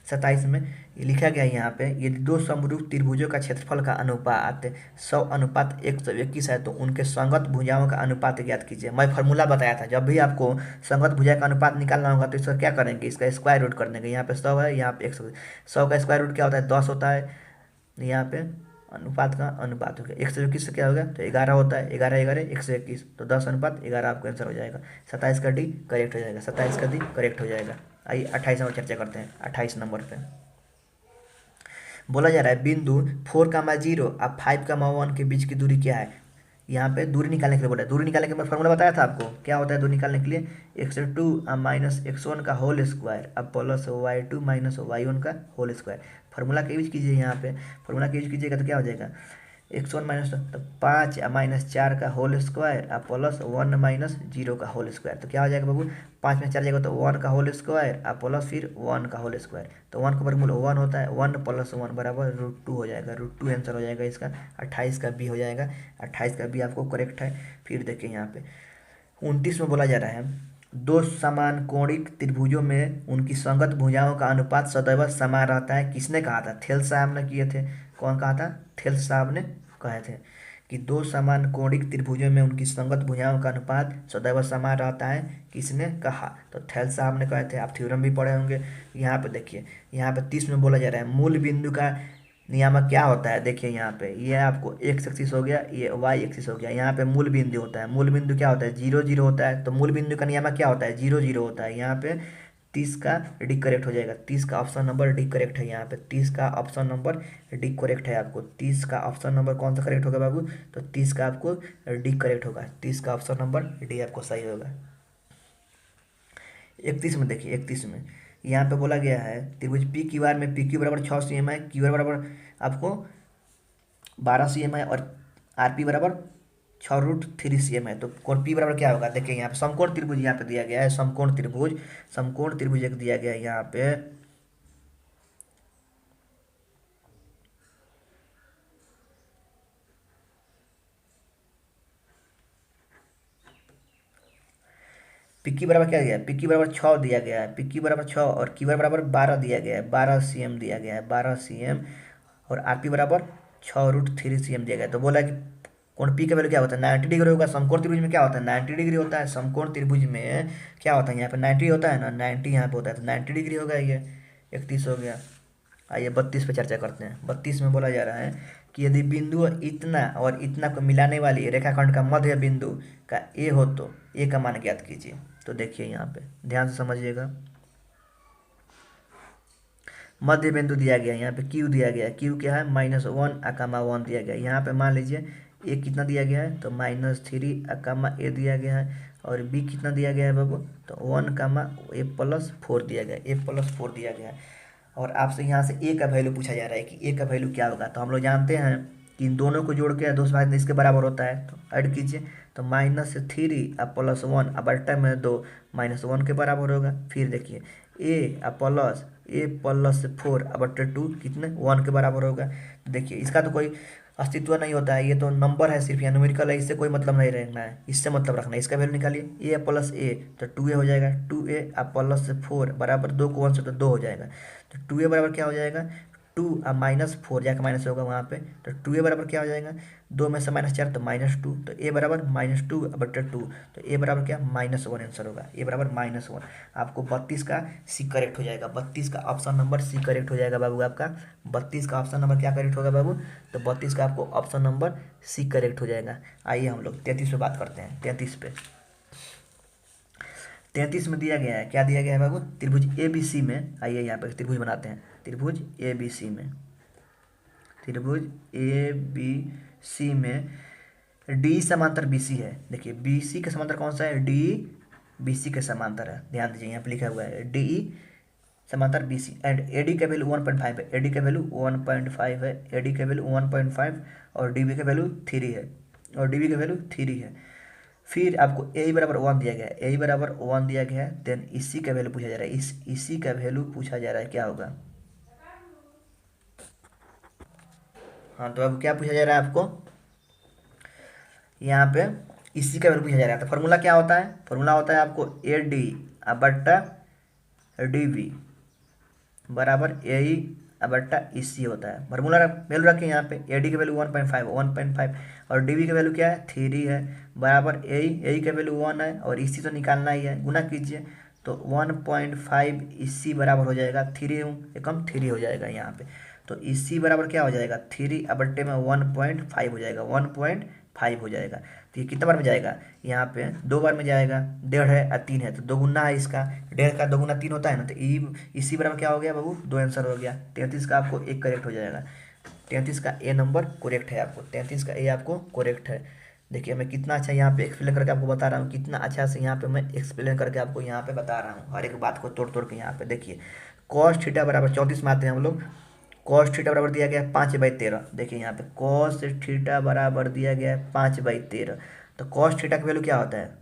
27 में ये लिखा गया है यहाँ पे, यदि दो समरूप त्रिभुजों का क्षेत्रफल का अनुपात 100:121 है तो उनके संगत भुजाओं का अनुपात ज्ञात कीजिए। मैं फार्मूला बताया था, जब भी आपको संगत भुजा का अनुपात निकालना होगा तो इसका क्या करेंगे? इसका स्क्वायर रूट कर देंगे। यहाँ पे 100 है, यहाँ पे 100। 100 का स्क्वायर रूट क्या होता है? 10 होता है। यहाँ पे अनुपात का अनुपात हो गया, 121 से क्या हो गया? तो 11 होता है, 11, 11, 121, तो 10:11 आपका आंसर हो जाएगा। 27 का डी करेक्ट हो जाएगा। 27 का डी करेक्ट हो जाएगा। आइए 28 नंबर चर्चा करते हैं। 28 नंबर पे बोला जा रहा है बिंदु 4,0 और 5,1 के बीच की दूरी क्या है? यहाँ पे दूरी निकालने के लिए बोला है। दूरी निकालने के मैं फॉर्मूला बताया था आपको, क्या होता है दूरी निकालने के लिए? x2 माइनस x1 का होल स्क्वायर अब प्लस y2 माइनस y1 का होल स्क्वायर। फार्मूला का यूज कीजिए। यहाँ पे फार्मूला का यूज कीजिएगा तो क्या हो जाएगा? x1 माइनस तो 5 -4 का होल स्क्वायर और प्लस 1 -0 का होल स्क्वायर। तो क्या हो जाएगा बाबू? 5 में 4 जाएगा तो 1 का होल स्क्वायर और प्लस फिर 1 का होल स्क्वायर। तो 1 का वर्गमूल 1 होता है, 1 + 1 बराबर √2 हो जाएगा। √2 आंसर हो जाएगा इसका। 28 का बी हो जाएगा। 28 का बी आपको करेक्ट है। फिर देखिए यहाँ पे 29 में बोला जा रहा है दो समान कोणिक त्रिभुजों में उनकी संगत भुजाओं का अनुपात सदैव समान रहता है, किसने कहा था? थेल्स साहब ने किए थे। कौन कहा था? थेल्स साहब ने कहे थे कि दो समान कोणिक त्रिभुजों में उनकी संगत भुजाओं का अनुपात सदैव समान रहता है, किसने कहा? तो थेल्स साहब ने कहे थे। आप थ्योरम भी पढ़े होंगे। यहाँ पे देखिए, यहाँ पे 30 में बोला जा रहा है मूल बिंदु का नियामक क्या होता है। देखिए यहाँ पे ये आपको एक्स एक्सिस हो गया, ये वाई एक्सिस हो गया। यहाँ पे मूल बिंदु होता है। मूल बिंदु क्या होता है? 0 0 होता है। तो मूल बिंदु का नियामक क्या होता है? 0 0 होता है। यहाँ पे 30 का डी करेक्ट हो जाएगा। 30 का ऑप्शन नंबर डी करेक्ट है। यहाँ पे 30 का ऑप्शन नंबर डी करेक्ट है। आपको 30 का ऑप्शन नंबर कौन सा करेक्ट होगा बाबू? तो 30 का आपको डी करेक्ट होगा। 30 का ऑप्शन नंबर डी आपको सही होगा। 31 में देखिए, 31 में यहाँ पे बोला गया है त्रिभुज पी क्यू आर में पी क्यू बराबर 6 cm है, क्यू आर बराबर आपको 12 cm है, और आर पी बराबर 6√3 cm है। तो कोण पी बराबर क्या होगा? देखिए यहाँ पे समकोण त्रिभुज यहाँ पे दिया गया है। समकोण त्रिभुज, समकोण त्रिभुज एक दिया गया है यहाँ पे। पिक्की बराबर क्या दिया है? पिक्की बराबर 6 दिया गया है। पिक्की बराबर 6 और क्यू बराबर 12 दिया गया है। 12 cm दिया गया है, 12 cm। और आर पी बराबर 6√3 cm दिया गया है। तो बोला कि कोण पी का वैल्यू क्या होता है? 90 डिग्री होगा। समकोण त्रिभुज में क्या होता है? 90 डिग्री होता है। समकोण त्रिभुज में क्या होता है? यहाँ पे 90 होता है ना, 90 यहाँ पे होता है, तो 90 डिग्री होगा ये। 31 हो गया। आइए 32 पे चर्चा करते हैं। 32 में बोला जा रहा है कि यदि बिंदु इतना और इतना को मिलाने वाली रेखाखंड का मध्य बिंदु का ए हो तो ए का मान ज्ञात कीजिए। तो देखिए यहाँ पे ध्यान से समझिएगा। मध्य बिंदु दिया गया, यहाँ पे क्यू दिया गया। क्यू क्या है? -1 अकामा 1 दिया गया। यहाँ पे मान लीजिए ए कितना दिया गया है? तो -3 अकामा ए दिया गया है। और बी कितना दिया गया है बाबू? तो 1 कामा ए प्लस 4 दिया गया, ए प्लस 4 दिया गया है। और आपसे यहाँ से ए का वैल्यू पूछा जा रहा है कि ए का वैल्यू क्या होगा। तो हम लोग जानते हैं कि इन दोनों को जोड़ के 2 से भाग इसके बराबर होता है, तो ऐड कीजिए। तो -3 अब +1 अब बट्टा में 2 -1 के बराबर होगा। फिर देखिए ए प्लस 4 अब बट्टे 2 कितने 1 के बराबर होगा। तो देखिए इसका तो कोई अस्तित्व नहीं होता है, ये तो नंबर है सिर्फ, या न्यूमेरिकल है, इससे कोई मतलब नहीं रखना है, इससे मतलब रखना है। इसका वैल्यू निकालिए ए प्लस ए, तो 2a हो जाएगा। 2a अब प्लस 4 बराबर 2 को 1 से तो 2 हो जाएगा। तो 2a बराबर क्या हो जाएगा? 2 अब -4 जाकर माइनस होगा वहाँ पे। तो 2a बराबर क्या हो जाएगा? 2 में से -4 तो -2। तो a बराबर -2 बटे 2। तो a बराबर क्या? -1 आंसर होगा। a बराबर -1। आपको 32 का सी करेक्ट हो जाएगा। 32 का ऑप्शन नंबर सी करेक्ट हो जाएगा बाबू आपका। 32 का ऑप्शन नंबर क्या करेक्ट होगा बाबू? तो 32 का आपको ऑप्शन नंबर सी करेक्ट हो जाएगा। आइए हम लोग 33 पे बात करते हैं। 33 पे 33 में दिया गया है, क्या दिया गया है बाबू? त्रिभुज ए बी सी में। आइए यहाँ पे त्रिभुज बनाते हैं। त्रिभुज ए बी सी में, त्रिभुज ए बी सी में डी समांतर बी सी है। देखिए बी सी के समांतर कौन सा है? डी बी सी के समांतर है। ध्यान दीजिए यहाँ पे लिखा हुआ है डी समांतर B C and A D का वैल्यू 1.5 है। ए डी का वैल्यू 1.5 है। ए डी का वैल्यू 1.5 और डी बी का वैल्यू 3 है, और डी बी का वैल्यू 3 है। फिर आपको ए बराबर 1 दिया गया है, ए बराबर 1 दिया गया है। देन इसी का वैल्यू पूछा जा रहा है, इसी का वैल्यू पूछा जा रहा है, क्या होगा? हाँ तो अब क्या पूछा जा रहा है आपको यहाँ पे? इसी का वैल्यू पूछा जा रहा है। तो फॉर्मूला क्या होता है? फॉर्मूला होता है आपको ए डी बट्टा डी बी बराबर ए ई बट्टा ई सी होता है। फॉर्मूला वैल्यू रखिए यहाँ पे। ए डी की वैल्यू 1.5 और डी बी का वैल्यू क्या है? 3 है, बराबर ए ई का वैल्यू 1 है, और ई सी तो निकालना ही है, गुना कीजिए। तो 1.5 ई सी बराबर हो जाएगा 3 एकम 3 हो जाएगा यहाँ पे। तो ई सी बराबर क्या हो जाएगा? 3 अब बट्टे में 1.5 हो जाएगा, 1.5 हो जाएगा। तो ये कितना बार में जाएगा? यहाँ पे 2 बार में जाएगा। 1.5 है और 3 है, तो दोगुना है इसका। 1.5 का दोगुना 3 होता है ना, तो इसी बराबर क्या हो गया बाबू? 2 आंसर हो गया। 33 का आपको एक करेक्ट हो जाएगा। 33 का ए नंबर करेक्ट है आपको। 33 का ए आपको करेक्ट है। देखिए मैं कितना अच्छा यहाँ पे एक्सप्लेन करके आपको बता रहा हूँ, कितना अच्छा से यहाँ पे मैं एक्सप्लेन करके आपको यहाँ पे बता रहा हूँ, हर एक बात को तोड़ तोड़ के। यहाँ पे देखिए cos थीटा बराबर 34 में आते हैं हम लोग। cos थीटा बराबर दिया गया है 5/13। देखिए यहाँ पे cos थीटा बराबर दिया गया है 5/13। तो cos थीटा का वैल्यू क्या होता है?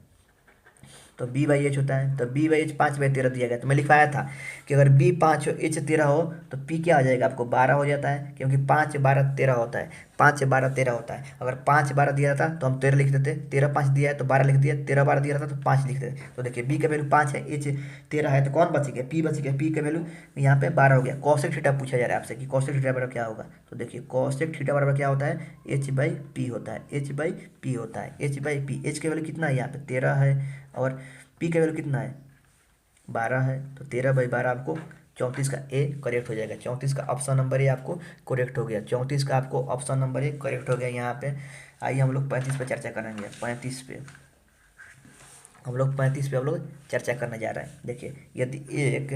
तो b/h होता है। तो b/h 5/13 दिया गया। तो मैं लिखवाया था कि अगर b 5 हो h 13 हो तो p क्या हो जाएगा? आपको 12 हो जाता है, क्योंकि 5 12 13 होता है। 5 से 12 13 होता है। अगर 5 12 दिया रहता तो हम 13 लिख देते, 13 5 दिया है तो 12 लिख दिया, 13 12 दिया रहता तो 5 लिख देते। तो देखिए बी का वैल्यू 5 है, एच 13 है, तो कौन बच गया, पी बच गया। पी का वैल्यू यहाँ पे 12 हो गया। कॉसेक थीटा पूछा जा रहा है आपसे कि कॉसेक थीटा बराबर क्या होगा। तो देखिए कॉसेक थीटा बराबर क्या होता है, एच बाई पी होता है, एच बाई पी होता है, एच बाई पी। एच का वैल्यू कितना है यहाँ पे 13 है, और पी का वैल्यू कितना है 12 है। तो 13/12 आपको 34 का ए करेक्ट हो जाएगा। 34 का ऑप्शन नंबर ए आपको करेक्ट हो गया। 34 का आपको ऑप्शन नंबर ए करेक्ट हो गया यहाँ पे। आइए हम लोग 35 पे चर्चा करेंगे। 35 पे हम लोग चर्चा करने जा रहे हैं। देखिए यदि एक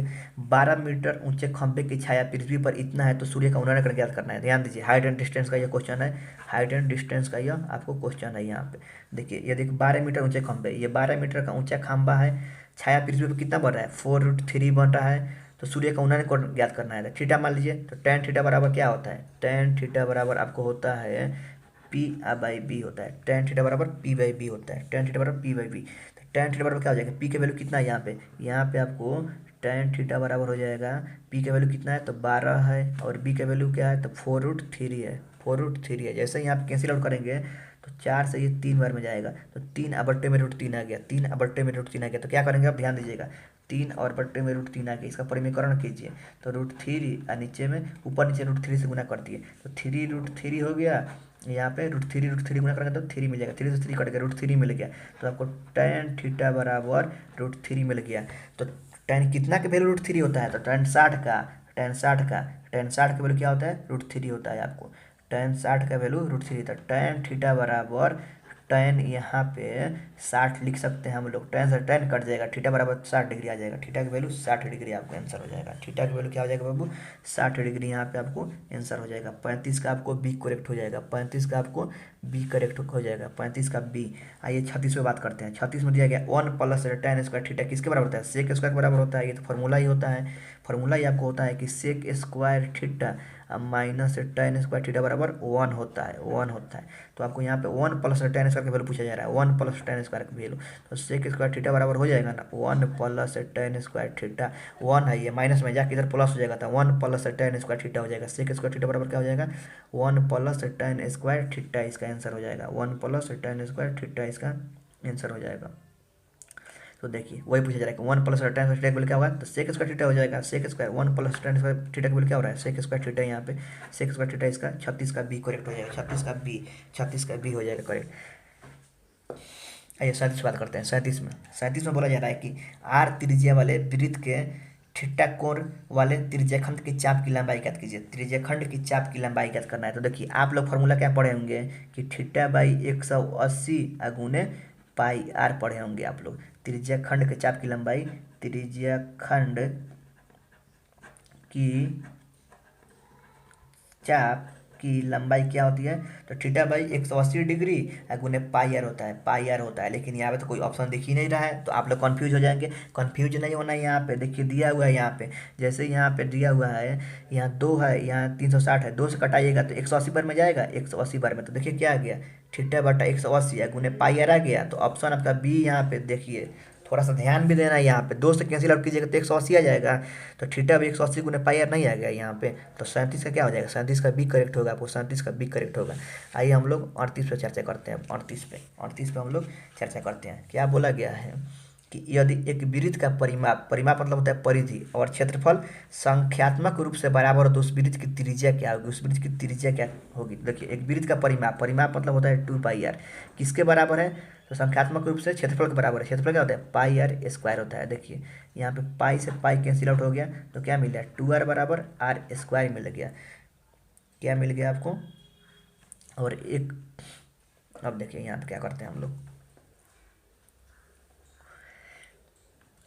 12 मीटर ऊंचे खंभे की छाया पृथ्वी पर इतना है तो सूर्य का उन्नयन ज्ञात करना है। ध्यान दीजिए, हाइट एंड डिस्टेंस का यह क्वेश्चन है। हाइट एंड डिस्टेंस का यह आपको क्वेश्चन है यहाँ पे। देखिए यदि 12 मीटर ऊंचे खंभे, ये 12 मीटर का ऊंचा खंभा है, छाया पृथ्वी पर कितना बन रहा है 4√3 बन रहा है, तो सूर्य का उन्नयन कोण ज्ञात करना है। थीटा मान लीजिए, तो टेन थीटा बराबर क्या होता है, टेन थीटा बराबर आपको होता है पी बाई बी होता है। टेन थीटा बराबर पी बाई बी होता है। टेन थीटा बराबर पी बाई बी। तो टेन थीटा बराबर क्या हो जाएगा, पी का वैल्यू कितना है यहाँ पे आपको टेन थीटा बराबर हो जाएगा, पी का वैल्यू कितना है तो 12 है, और बी का वैल्यू क्या है तो 4√3 है, 4√3 है। जैसे ही आप कैंसिल आउट करेंगे तो 4 से ये 3 बार में जाएगा, तो 3/√3 आ गया, 3/√3 आ गया। तो क्या करेंगे आप ध्यान दीजिएगा, 3/√3 आ गया, इसका परिमीकरण कीजिए। तो √3 और नीचे में ऊपर नीचे √3 से गुना कर दिए, तो 3√3 हो गया। यहाँ पे √3 गुना करेंगे तो 3 मिल जाएगा, 3 से 3 कट गया, √3 मिल गया। तो आपको टेन थीटा बराबर √3 मिल गया। तो टेन कितना का वैल्यू √3 होता है, तो टेन 60 का, टेन 60 का वैल्यू क्या होता है √3 होता है आपको। टेन 60 का वैल्यू √3 था। टेन थीटा बराबर टेन यहाँ पे 60 लिख सकते हैं हम लोग, टेन से टेन कट जाएगा, थीटा बराबर 60 डिग्री आ जाएगा। थीटा की वैल्यू 60 डिग्री आपको आंसर हो जाएगा। थीटा की वैल्यू क्या हो जाएगा बाबू 60 डिग्री, यहाँ पे आपको आंसर हो जाएगा। 35 का आपको बी करेक्ट हो जाएगा, 35 का आपको बी करेक्ट हो जाएगा, 35 का बी। आइए 36 पे बात करते हैं। 36 में दिया गया 1 + tan स्क्वायर थीटा किसके बराबर होता है, सेक स्क्वायर के बराबर होता है। ये तो फॉर्मूला ही होता है, फॉर्मूला ही आपको होता है कि sec square theta minus tan square theta बराबर 1 होता है, 1 होता है। तो आपको यहाँ पे 1 + tan स्क्वायर का वैल्यू पूछा जा रहा है, 1 + tan स्क्वायर का वैल्यू। तो सेक स्क्वायर थीटा बराबर हो जाएगा ना 1 + tan स्क्वायर थीटा, 1 है ये माइनस में जाके इधर प्लस हो जाएगा, तो 1 + tan स्क्वायर थीटा हो जाएगा। सेक स्क्वायर थीटा बराबर क्या हो जाएगा 1 + tan स्क्वायर थीटा, इसका आंसर हो जाएगा 1 + tan स्क्वायर थीटा, इसका आंसर हो जाएगा। तो देखिए वही पूछा जा रहा है कि 1 + tan स्क्वायर थीटा का वैल्यू क्या होगा, तो सेक स्क्वायर थीटा हो जाएगा। Sec square 1 + tan square theta का वैल्यू क्या हो रहा है सेक स्क्वायर थीटा, यहाँ पे सेक स्क्वायर थीटा, इसका 36 का बी करेक्ट हो जाएगा, 36 का बी हो जाएगा करेक्ट। आइए 37 बात करते हैं। 37 में बोला जा रहा है कि आर त्रिज्या वाले वृत्त के थीटा कोण वाले त्रिज्याखंड की चाप की लंबाई ज्ञात कीजिए। त्रिज्याखंड की चाप की लंबाई ज्ञात करना है। तो देखिए आप लोग फॉर्मूला क्या पढ़े होंगे कि θ/180 गुने पाई आर पढ़े होंगे आप लोग। त्रिज्याखंड के चाप की लंबाई, त्रिज्याखंड की चाप की लंबाई क्या होती है, तो θ/180 डिग्री गुने पाई आर होता है, पाई आर होता है। लेकिन यहाँ पे तो कोई ऑप्शन दिख ही नहीं रहा है, तो आप लोग कंफ्यूज हो जाएंगे। कंफ्यूज नहीं होना है, यहाँ पे देखिए दिया हुआ है, यहाँ पे जैसे यहाँ पे दिया हुआ है, यहाँ 2 है, यहाँ 360 है, 2 से कटाइएगा तो 180 बार में जाएगा, 180 बार में। तो देखिए क्या आ गया θ/180 गुने पाई आर आ गया। तो ऑप्शन आपका बी यहाँ पे देखिए, थोड़ा सा ध्यान भी देना है यहाँ पे, 2 से कैंसिल आउट कीजिएगा तो 180 आ जाएगा, तो θ/180 गुने पाई आर नहीं आ गया यहाँ पे। तो 37 का क्या हो जाएगा, 37 का बी करेक्ट होगा, आपको 37 का बी करेक्ट होगा। आइए हम लोग 38 पे चर्चा करते हैं। 38 पे हम लोग चर्चा करते हैं। क्या बोला गया है कि यदि एक वृत्त का परिमाप मतलब होता है परिधि, और क्षेत्रफल संख्यात्मक रूप से बराबर हो तो उस वृत्त की त्रिज्या क्या होगी, उस वृत्त की त्रिज्या क्या होगी। देखिए एक वृत्त का परिमाप मतलब होता है 2πr, किसके बराबर है, तो संख्यात्मक रूप से क्षेत्रफल के बराबर है। क्षेत्रफल क्या होता है πr² होता है। देखिए यहाँ पे पाई से पाई कैंसिल आउट हो गया, तो क्या मिल गया 2r बराबर r² मिल गया। क्या मिल गया आपको, और एक, अब देखिए यहाँ पे क्या करते हैं हम लोग,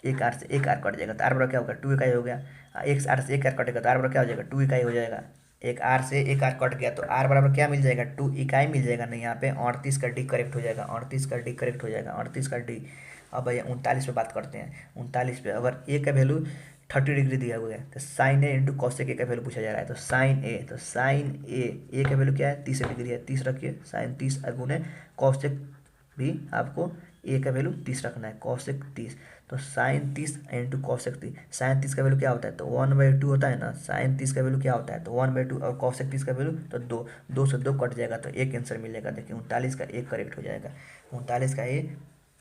एक आर से एक आर कट जाएगा तो आर बराबर क्या होगा 2 इकाई हो गया। एक आर से एक आर कटेगा तो आर बराबर क्या हो जाएगा 2 इकाई हो जाएगा। एक आर से एक आर कट गया तो आर बराबर क्या मिल जाएगा 2 इकाई मिल जाएगा। नहीं यहाँ पे 38 का डी करेक्ट हो जाएगा, 38 का डी करेक्ट हो जाएगा, 38 का डी। अब भैया 39 पे बात करते हैं। 39 पे अगर ए का वैल्यू 30 डिग्री दिया हुआ है तो sine A into cosec A का वैल्यू पूछा जा रहा है। तो साइन ए का वैल्यू क्या है 30 डिग्री है, 30 रखिए, साइन 30 गुने कॉसेक भी आपको ए का वैल्यू 30 रखना है, कॉसेक 30, तो साइन 30 इंटू कॉसेक 30। साइन 30 का वैल्यू क्या होता है, तो 1/2 होता है ना, साइन 30 का वैल्यू क्या होता है, तो 1/2, और कॉसेक 30 का वैल्यू तो 2, 2 से 2 कट जाएगा, तो एक आंसर मिलेगा। देखिए 39 का एक करेक्ट हो जाएगा, 39 का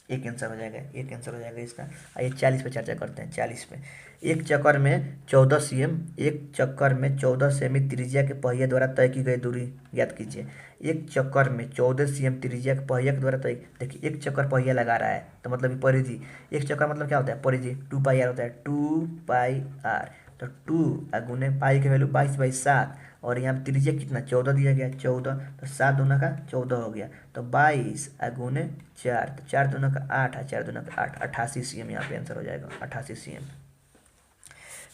एक आंसर हो जाएगा, एक आंसर हो जाएगा इसका। आइए 40 पे चर्चा करते हैं। 40 पे, एक चक्कर में 14 सीएम, एक चक्कर में 14 सेमी त्रिज्या के पहिए द्वारा तय की गई दूरी ज्ञात कीजिए। एक चक्कर में 14 सीएम त्रिज्या के पहिए के द्वारा तय, देखिए एक चक्कर पहिया लगा रहा है तो मतलब ये परिधि, एक चक्कर मतलब क्या होता है, परिधि 2 पाई आर होता है, 2 पाई आर। तो 2 गुने पाई की वैल्यू 22/7, और यहाँ त्रिज्या कितना 14 दिया गया, 14, तो 7 दूना का 14 हो गया, तो 22 गुने 4, तो 4 दूना का 8, 4 दूना का 8, 88 सीएम यहाँ पे आंसर हो जाएगा, 88 सीएम।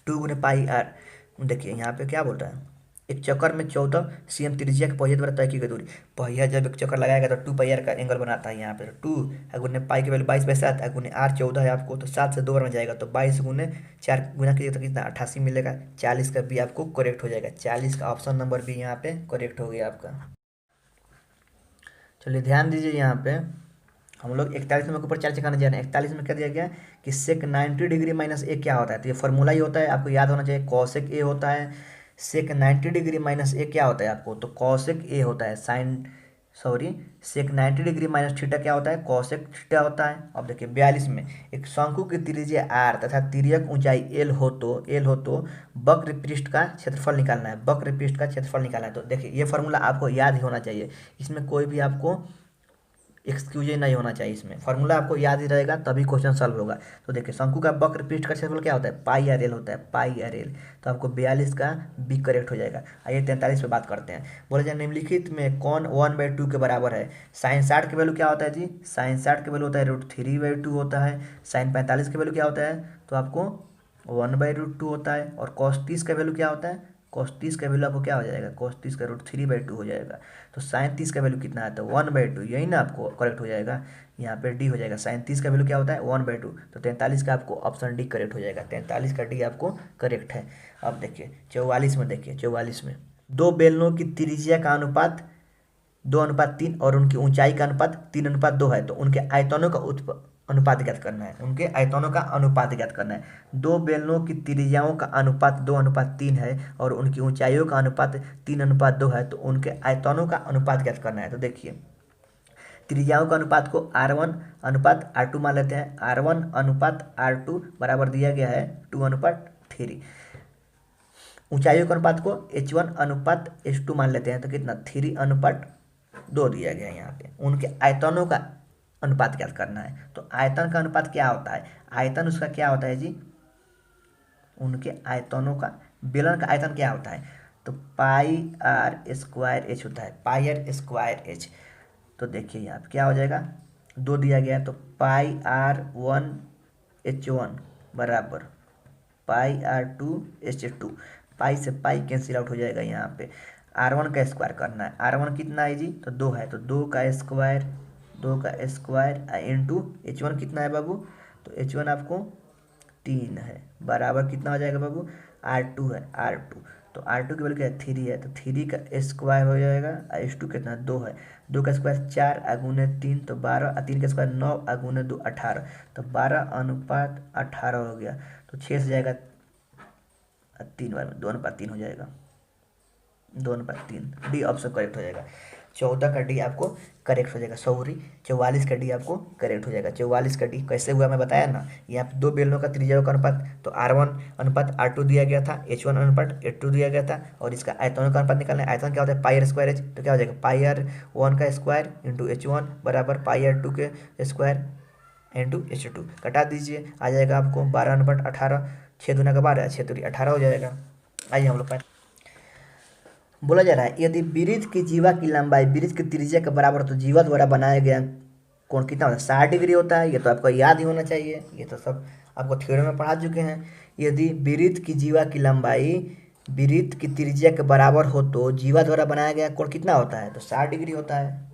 2 गुने पाई आर, देखिए यहाँ पे क्या बोल रहा है, एक चक्कर में 14 सीएम त्रिज्या के पहिए द्वारा तय की गई दूरी। पहिया जब एक चक्कर लगाएगा तो 2 पाई आर का एंगल बनाता है यहाँ पे, तो 2 गुने पाई की वैल्यू 22/7 गुने आर 14 है आपको, तो 7 से 2 बार में जाएगा, तो 22 गुने 4 गुना कीजिए तो कितना 88 मिलेगा। 40 का भी आपको करेक्ट हो जाएगा, 40 का ऑप्शन नंबर भी यहाँ पे करेक्ट हो गया आपका। चलिए ध्यान दीजिए, यहाँ पे हम लोग 41 नंबर के ऊपर चर्चा करने जा रहे हैं। 41 में क्या दिया गया कि सेक 90 डिग्री माइनस ए क्या होता है, तो ये फॉर्मूला ही होता है, आपको याद होना चाहिए, कॉसेक ए होता है। सेक 90 डिग्री माइनस ए क्या होता है आपको, तो कॉसेक ए होता है, सेक 90 डिग्री माइनस थीटा क्या होता है, कॉसेक थीटा होता है। अब देखिए 42 में, एक शंकु की त्रिज्या आर तथा तिर्यक ऊंचाई एल हो तो वक्र पृष्ठ का क्षेत्रफल निकालना है, वक्र पृष्ठ का क्षेत्रफल निकालना है। तो देखिए ये फॉर्मूला आपको याद ही होना चाहिए, इसमें कोई भी आपको एक्सक्यूज नहीं होना चाहिए, इसमें फॉर्मूला आपको याद ही रहेगा तभी क्वेश्चन सॉल्व होगा। तो देखिए शंकु का वक्र पृष्ठ का क्षेत्रफल क्या होता है, पाई आर एल होता है, पाई आर एल, तो आपको 42 का बी करेक्ट हो जाएगा। आइए 43 पे बात करते हैं। बोले जाए निम्नलिखित में कौन 1/2 के बराबर है। साइन 60 के वैल्यू क्या होता है जी, साइन 60 के वैल्यू होता है √3/2 होता है। साइन 45 के वैल्यू क्या होता है, तो आपको 1/√2 होता है। और कॉस 30 का वैल्यू क्या होता है, कॉस 30 का वैल्यू आपको क्या हो जाएगा, कॉस 30 का √3/2 हो जाएगा। तो साइन 30 का वैल्यू कितना है, तो 1/2, यही ना आपको करेक्ट हो जाएगा, यहाँ पे डी हो जाएगा। साइन 30 का वैल्यू क्या होता है 1/2, तो 43 का आपको ऑप्शन डी करेक्ट हो जाएगा, 43 का डी आपको करेक्ट है। अब देखिए 44 में, देखिए 44 में, दो बेलनों की त्रिज्या का अनुपात 2:3 और उनकी ऊंचाई का अनुपात 3:2 है, तो उनके आयतनों का अनुपात ज्ञात करना है, उनके आयतनों का अनुपात ज्ञात करना है। दो बेलनों की त्रिज्याओं का अनुपात 2:3 है और उनकी ऊंचाइयों का अनुपात 3:2 है, तो उनके आयतनों का अनुपात ज्ञात करना है। तो देखिए त्रिज्याओं का अनुपात को R1:R2 मान लेते हैं, R1:R2 बराबर दिया गया है 2:3। ऊंचाइयों के अनुपात को H1:H2 मान लेते हैं, तो कितना 3:2 दिया गया है यहाँ पे। उनके आयतनों का अनुपात ज्ञात करना है, तो आयतन का अनुपात क्या होता है, आयतन उसका क्या होता है जी, उनके आयतनों का, बेलन का आयतन क्या होता है, तो πr² h होता है, πr²h। तो देखिए यहाँ पे क्या हो जाएगा, 2 दिया गया है, तो πr1h1 बराबर πr2h2, पाई से पाई कैंसिल आउट हो जाएगा। यहाँ पे R1 का स्क्वायर करना है, R1 कितना है जी, तो 2 है, तो 2 का स्क्वायर इंटू H1 कितना है बाबू, तो H1 आपको 3 है, बराबर कितना हो जाएगा बाबू, R2 है, R2, तो R2 की वैल्यू क्या है 3 है, तो 3 का स्क्वायर हो जाएगा, H2 कितना 2 है, 2 का स्क्वायर 4 गुने 3 तो 12, 3 का स्क्वायर 9 गुने 2 18, तो 12:18 हो गया, तो 6 से जाएगा 3 बार में, 2:3 हो जाएगा, 2:3, डी ऑप्शन करेक्ट हो जाएगा। 14 का डी आपको करेक्ट हो जाएगा, 44 का डी आपको करेक्ट हो जाएगा। 44 का डी कैसे हुआ मैं बताया ना, यहाँ पे दो बेलनों का त्रिज्याओं का अनुपात, तो R1:R2 दिया गया था, H1:H2 दिया गया था, और इसका आयतनों का अनुपात निकालना है। आयतन क्या होता है πr²h, तो क्या हो जाएगा πr1 का स्क्वायर इंटू H1 बराबर πr2 के स्क्वायर इंटू H2, कटा दीजिए, आ जाएगा आपको 12:18, 6 दूना का 12, 6 दूनी 18 हो जाएगा। आइए हम लोग बोला जा रहा है यदि वृत्त की जीवा की लंबाई वृत्त की त्रिज्या के बराबर, तो जीवा द्वारा बनाया गया कोण कितना होता है 60 डिग्री होता है, ये तो आपको याद ही होना चाहिए, ये तो सब आपको थ्योरी में पढ़ा चुके हैं। यदि वृत्त की जीवा की लंबाई वृत्त की त्रिज्या के बराबर हो तो जीवा द्वारा बनाया गया कोण कितना होता है, तो 60 डिग्री होता है।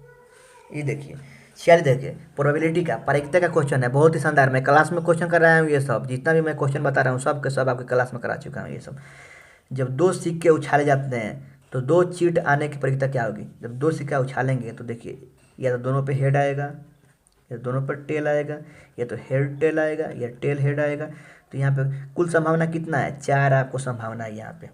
ये देखिए, चलिए देखिए प्रोबेबिलिटी का परीक्षा का क्वेश्चन है, बहुत ही शानदार, मैं क्लास में क्वेश्चन कर रहा हूँ, ये सब जितना भी मैं क्वेश्चन बता रहा हूँ सब के सब आपके क्लास में करा चुका हूँ। ये सब जब दो सिक्के उछाले जाते हैं तो 2 चीट आने की परीक्षा क्या होगी, जब 2 सिक्का उछालेंगे तो देखिए या तो दोनों पे हेड आएगा ये दोनों पर टेल आएगा, या तो हेड टेल आएगा या टेल हेड आएगा। तो यहाँ पे कुल संभावना कितना है, 4 आपको संभावना है यहाँ पे।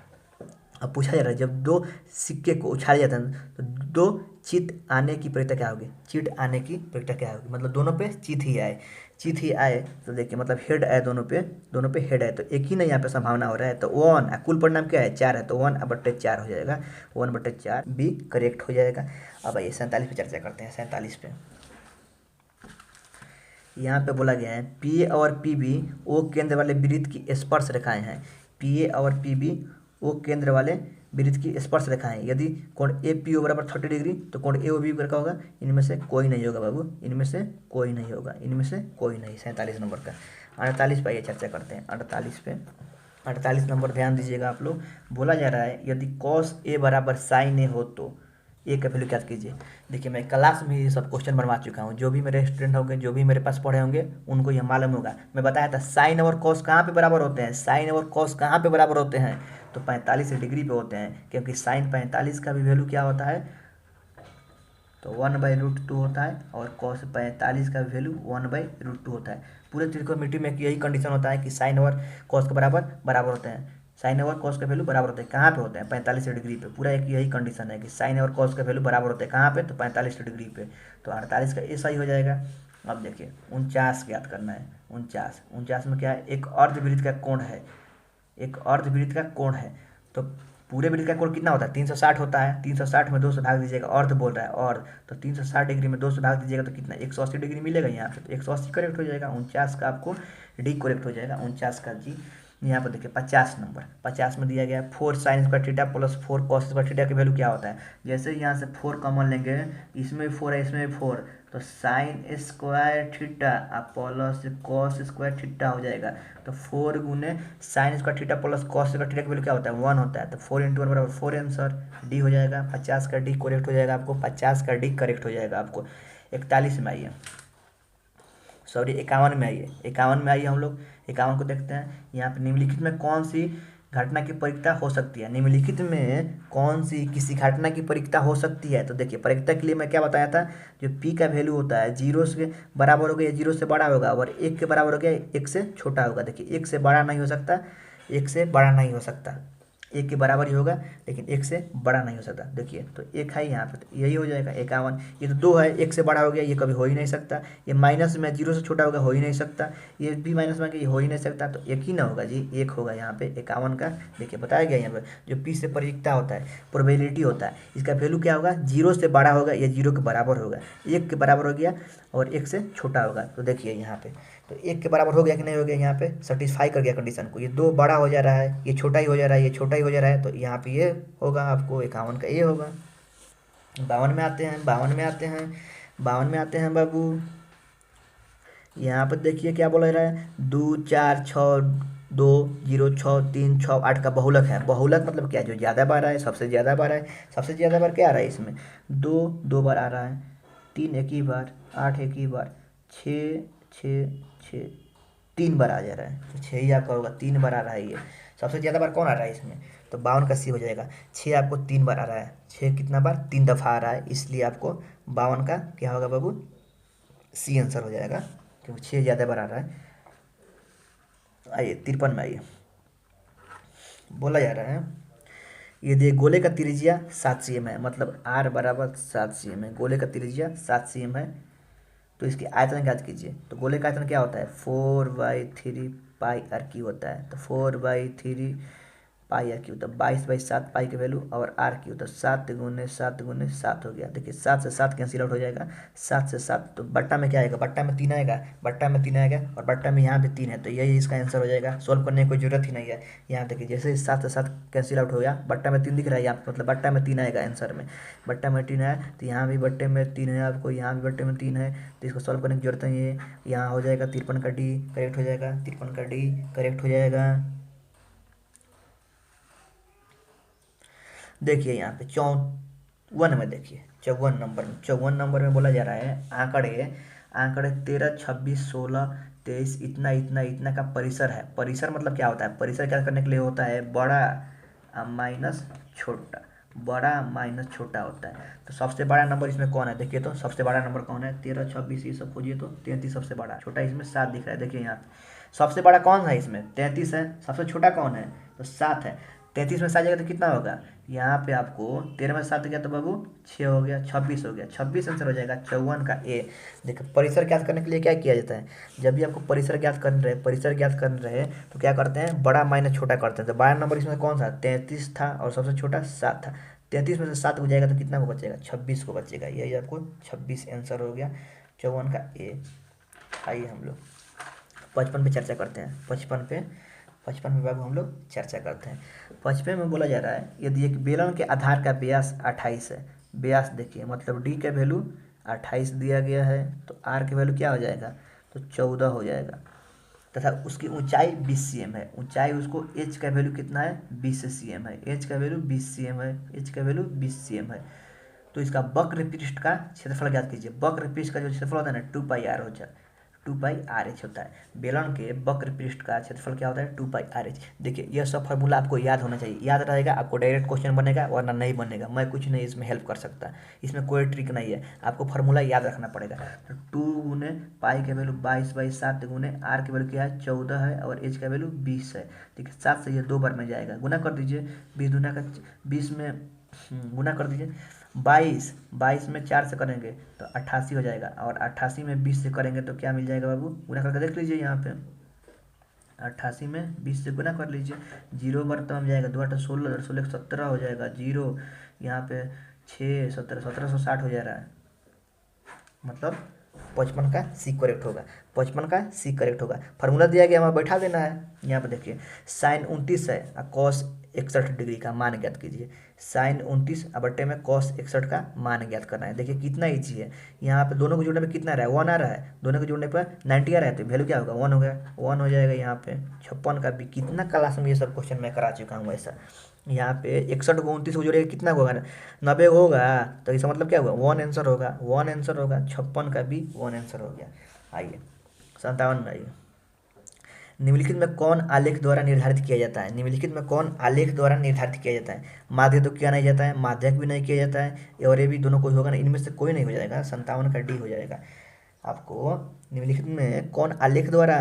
अब पूछा जा रहा है जब दो सिक्के को उछाले जाते हैं तो दो चित आने की प्रक्रिया क्या होगी, चिट आने की प्रक्रिया क्या होगी, मतलब दोनों पे चित ही आए, चित ही आए तो देखिए मतलब हेड आए, दोनों पे हेड आए, तो एक ही ना यहाँ पे संभावना हो रहा है। तो 1 कुल परिणाम क्या है 4 है, तो 1/4 हो जाएगा, 1/4 बी करेक्ट हो जाएगा। अब आइए 47 पे चर्चा करते हैं। 47 पे यहाँ पे बोला गया है पी ए और पी बी ओ केंद्र वाले वृत्त की स्पर्श रेखाएं हैं। पी ए और पी बी ओ केंद्र वाले वृत्त की स्पर्श रेखाएं, यदि कोण ए पी ओ बराबर 30 डिग्री तो कोण ए ओ बी का होगा, इनमें से कोई नहीं होगा बाबू, इनमें से कोई नहीं होगा, इनमें से कोई नहीं। 47 नंबर का। 48 पे आइए चर्चा करते हैं। 48 पे 48 नंबर ध्यान दीजिएगा आप लोग। बोला जा रहा है यदि कॉस ए बराबर साइन ए हो तो ए का वैल्यू क्या कीजिए। देखिए मैं क्लास में ये सब क्वेश्चन बनवा चुका हूँ, जो भी मेरे स्टूडेंट होंगे, जो भी मेरे पास पढ़े होंगे, उनको ये मालूम होगा। मैं बताया था साइन और कॉस कहाँ पे बराबर होते हैं, साइन और कॉस कहाँ पे बराबर होते हैं, तो 45 डिग्री पे होते हैं, क्योंकि साइन 45 का भी वैल्यू क्या होता है, तो 1/√2 होता है, और कॉस 45 का वैल्यू 1/√2 होता है। पूरे त्रिकोणमिति में यही कंडीशन होता है कि साइन और कॉस के बराबर होते हैं, साइन और कॉस का वैल्यू बराबर होते हैं। कहाँ पे होते हैं, 45 डिग्री पे। पूरा एक यही कंडीशन है कि साइन और कॉस का वैल्यू बराबर होते हैं, कहाँ पे, तो 45 डिग्री पे। तो 48 का ए सही हो जाएगा। अब देखिए 49 ज्ञात करना है। 49 में क्या है, एक अर्धवृत्त का कोण है, एक अर्धवृत्त का कोण है। तो पूरे वृत्त का कोण कितना होता है, 360 होता है। 360 में 2 से भाग दीजिएगा, अर्ध बोल रहा है अर्ध, तो 360 डिग्री में 2 से भाग दीजिएगा तो कितना, 180 डिग्री मिलेगा यहाँ पे, तो 180 करेक्ट हो जाएगा। 49 का आपको डी करेक्ट हो जाएगा, 49 का जी। यहाँ पर देखिए 50 नंबर, 50 में दिया गया 4 sine square theta plus 4 cos square theta की वैल्यू क्या होता है। जैसे यहाँ से 4 कॉमन लेंगे, इसमें 4 है, इसमें 4, तो sine square theta plus cos square theta हो जाएगा। तो 4 गुने sine square theta plus cos square theta की वैल्यू क्या होता है, 1 होता है। तो 4 × 1 बराबर 4 आंसर डी हो जाएगा। 50 का डी करेक्ट हो जाएगा आपको, 50 का डी करेक्ट हो जाएगा आपको। 41 में आइए, सॉरी 51 में आइए, 51 में आइए हम लोग 51 को देखते हैं। यहाँ पे निम्नलिखित में कौन सी घटना की परिक्ता हो सकती है, निम्नलिखित में कौन सी किसी घटना की परिक्ता हो सकती है। तो देखिए परिक्ता के लिए मैं क्या बताया था, जो पी का वैल्यू होता है 0 से बराबर हो गया, 0 से बड़ा होगा, और 1 के बराबर हो गया, 1 से छोटा होगा। देखिए 1 से बड़ा नहीं हो सकता, 1 से बड़ा नहीं हो सकता, 1 के बराबर ही होगा, लेकिन 1 से बड़ा नहीं हो सकता। देखिए तो 1 है यहाँ पे, तो यही हो जाएगा 51। ये तो 2 है, 1 से बड़ा हो गया, ये कभी हो ही नहीं सकता। ये माइनस में 0 से छोटा होगा, हो ही नहीं सकता। ये भी माइनस में, ये हो ही नहीं सकता, तो 1 ही ना होगा जी, 1 होगा यहाँ पे 51 का। देखिए बताया गया यहाँ पे जो पी से परिक्ता होता है, प्रोबेबिलिटी होता है, इसका वैल्यू क्या होगा, 0 से बड़ा होगा या 0 के बराबर होगा, 1 के बराबर हो गया और 1 से छोटा होगा। तो देखिए यहाँ पे तो 1 के बराबर हो गया कि नहीं हो गया, यहाँ पे सेटिस्फाई कर गया कंडीशन को। ये 2 बड़ा हो जा रहा है, ये छोटा ही हो जा रहा है, ये छोटा ही हो जा रहा है, तो यहाँ पे ये होगा आपको 51 का ये होगा। 52 में आते हैं, 52 में आते हैं, 52 में आते हैं बाबू। यहाँ पर देखिए क्या बोला जा रहा है, 2 4 6 2 0 6 3 6 8 का बहुलक है। बहुलक मतलब क्या, जो ज़्यादा बार है, सबसे ज़्यादा बार है। सबसे ज़्यादा बार क्या आ रहा है इसमें, 2 2 बार आ रहा है, 3 एक ही बार, 8 एक ही बार, 6 6 6 3 बार आ जा रहा है, तो 6 ही आपका होगा, 3 बार आ रहा है ये। सबसे ज़्यादा बार कौन आ रहा है इसमें, तो 52 का सी हो जाएगा। 6 आपको 3 बार आ रहा है, 6 कितना बार, 3 दफ़ा आ रहा है, इसलिए आपको 52 का क्या होगा बाबू, सी आंसर हो जाएगा, क्योंकि 6 ज़्यादा बार आ रहा है। आइए 53 में आइए, बोला जा रहा है ये दे गोले का त्रिज्या 7 cm है, मतलब r बराबर 7 cm है। गोले का त्रिज्या 7 cm है, तो इसकी आयतन ज्ञात कीजिए। तो गोले का आयतन क्या होता है, 4/3 पाई आर क्यू होता है। तो 4/3 पाई आर क्यू, तो 22/7 पाई की वैल्यू, और आर क्यू तो 7 × 7 × 7 हो गया। देखिए 7 से 7 कैंसिल आउट हो जाएगा, 7 से 7, तो बट्टा में क्या आएगा, बट्टा में 3 आएगा, बट्टा में 3 आएगा, और बट्टा में यहाँ पे 3 है, तो यही इसका आंसर हो जाएगा। सॉल्व करने की कोई जरूरत ही नहीं है। यहाँ देखिए जैसे 7 से 7 कैंसिल आउट हो गया, बट्टा में 3 दिख रहा है यहाँ, मतलब बट्टा में 3 आएगा आंसर में, बट्टा में 3 है, तो यहाँ भी बट्टे में 3 है आपको, यहाँ भी बट्टे में 3 है, तो इसको सॉल्व करने की जरूरत नहीं है। यहाँ हो जाएगा 53 का डी करेक्ट हो जाएगा, 53 का डी करेक्ट हो जाएगा। देखिए यहाँ पे 54 में, देखिए 54 नंबर में बोला जा रहा है आंकड़े 13 26 16 23 इतना इतना इतना का परिसर है। परिसर मतलब क्या होता है, परिसर क्या करने के लिए होता है, बड़ा माइनस छोटा, बड़ा माइनस छोटा होता है। तो सबसे बड़ा नंबर इसमें कौन है, देखिए तो सबसे बड़ा नंबर कौन है, 13, 26 ये सब खोजिए तो 33 सबसे बड़ा, छोटा इसमें 7 दिख रहा है। देखिए यहाँ सबसे बड़ा कौन है इसमें, 33 है, सबसे छोटा कौन है तो 7 है। 33 में 7 जाएगा तो कितना होगा, यहाँ पे आपको 13 में 7 गया तो बाबू 6 हो गया, 26 हो गया, 26 आंसर हो जाएगा 54 का ए। देखो परिसर ज्ञात करने के लिए क्या किया जाता है, जब भी आपको परिसर ज्ञात कर रहे तो क्या करते हैं, बड़ा माइनस छोटा करते हैं। तो बड़ा नंबर इसमें कौन सा 33 था और सबसे छोटा 7 था। 33 में से 7 हो जाएगा तो कितना को बचेगा, 26 को बचेगा। यही आपको 26 आंसर हो गया 54 का ए। आइए हम लोग 55 पे चर्चा करते हैं। 55 पे बाबू हम लोग चर्चा करते हैं। 55 में बोला जा रहा है यदि एक बेलन के आधार का व्यास 28 है, व्यास देखिए मतलब डी का वैल्यू 28 दिया गया है, तो आर का वैल्यू क्या हो जाएगा तो 14 हो जाएगा, तथा उसकी ऊंचाई 20 cm है। ऊंचाई उसको एच का वैल्यू कितना है 20 cm है, एच का वैल्यू 20 cm है, एच का वैल्यू 20 cm है। तो इसका वक्र पृष्ठ का क्षेत्रफल ज्ञात कीजिए। वक्र पृष्ठ का जो क्षेत्रफल होता है ना 2πr हो जाए, 2πrh होता है। बेलन के वक्र पृष्ठ का क्षेत्रफल क्या होता है 2πrh। देखिए यह सब फार्मूला आपको याद होना चाहिए, याद रहेगा आपको डायरेक्ट क्वेश्चन बनेगा वरना नहीं बनेगा। मैं कुछ नहीं इसमें हेल्प कर सकता, इसमें कोई ट्रिक नहीं है, आपको फार्मूला याद रखना पड़ेगा। तो 2 गुने पाई का वैल्यू 22/7 गुने आर की वैल्यू क्या है 14 है और एच का वैल्यू 20 है। ठीक है, 7 से ये 2 बार में जाएगा, गुना कर दीजिए 20 दूना का 20 में गुना कर दीजिए 22 में 4 से करेंगे तो 88 हो जाएगा, और 88 में 20 से करेंगे तो क्या मिल जाएगा बाबू, गुना करके देख लीजिए यहाँ पे 88 में 20 से गुना कर लीजिए, 0 बार तो हम जाएगा 2 8 16, 16 17 हो जाएगा, 0 यहाँ पे 6 17 1760 हो जा रहा है, मतलब 55 का सी करेक्ट होगा, 55 का सी करेक्ट होगा। फार्मूला दिया गया हमें बैठा देना है। यहाँ पे देखिए साइन 29 है और कॉस 61 डिग्री का मान ज्ञात कीजिए। साइन 29 बट्टे में कॉस 61 का मान ज्ञात करना है। देखिए कितना ईजी है, यहाँ पे दोनों को जोड़ने पे कितना आ रहा है 1 आ रहा है, दोनों को जोड़ने पर 90 आ रहा है, तो वैल्यू क्या होगा 1 हो गया, 1 हो जाएगा। यहाँ पे 56 का भी कितना क्लास में ये सब क्वेश्चन मैं करा चुका हूँ ऐसा। यहाँ पे 61 को 29 को जोड़ेगा कितना होगा 90 होगा, तो इसका मतलब क्या होगा 1 आंसर होगा, 1 आंसर होगा। 56 का भी 1 आंसर हो गया। आइए 57 में आइए, निम्नलिखित में कौन आलेख द्वारा निर्धारित किया जाता है, निम्नलिखित में कौन आलेख द्वारा निर्धारित किया जाता है। माध्य तो किया नहीं जाता है, माध्यक भी नहीं किया जाता है, और ये भी दोनों कोई होगा ना, इनमें से कोई नहीं हो जाएगा। 57 का डी हो जाएगा। आपको निम्नलिखित में कौन आलेख द्वारा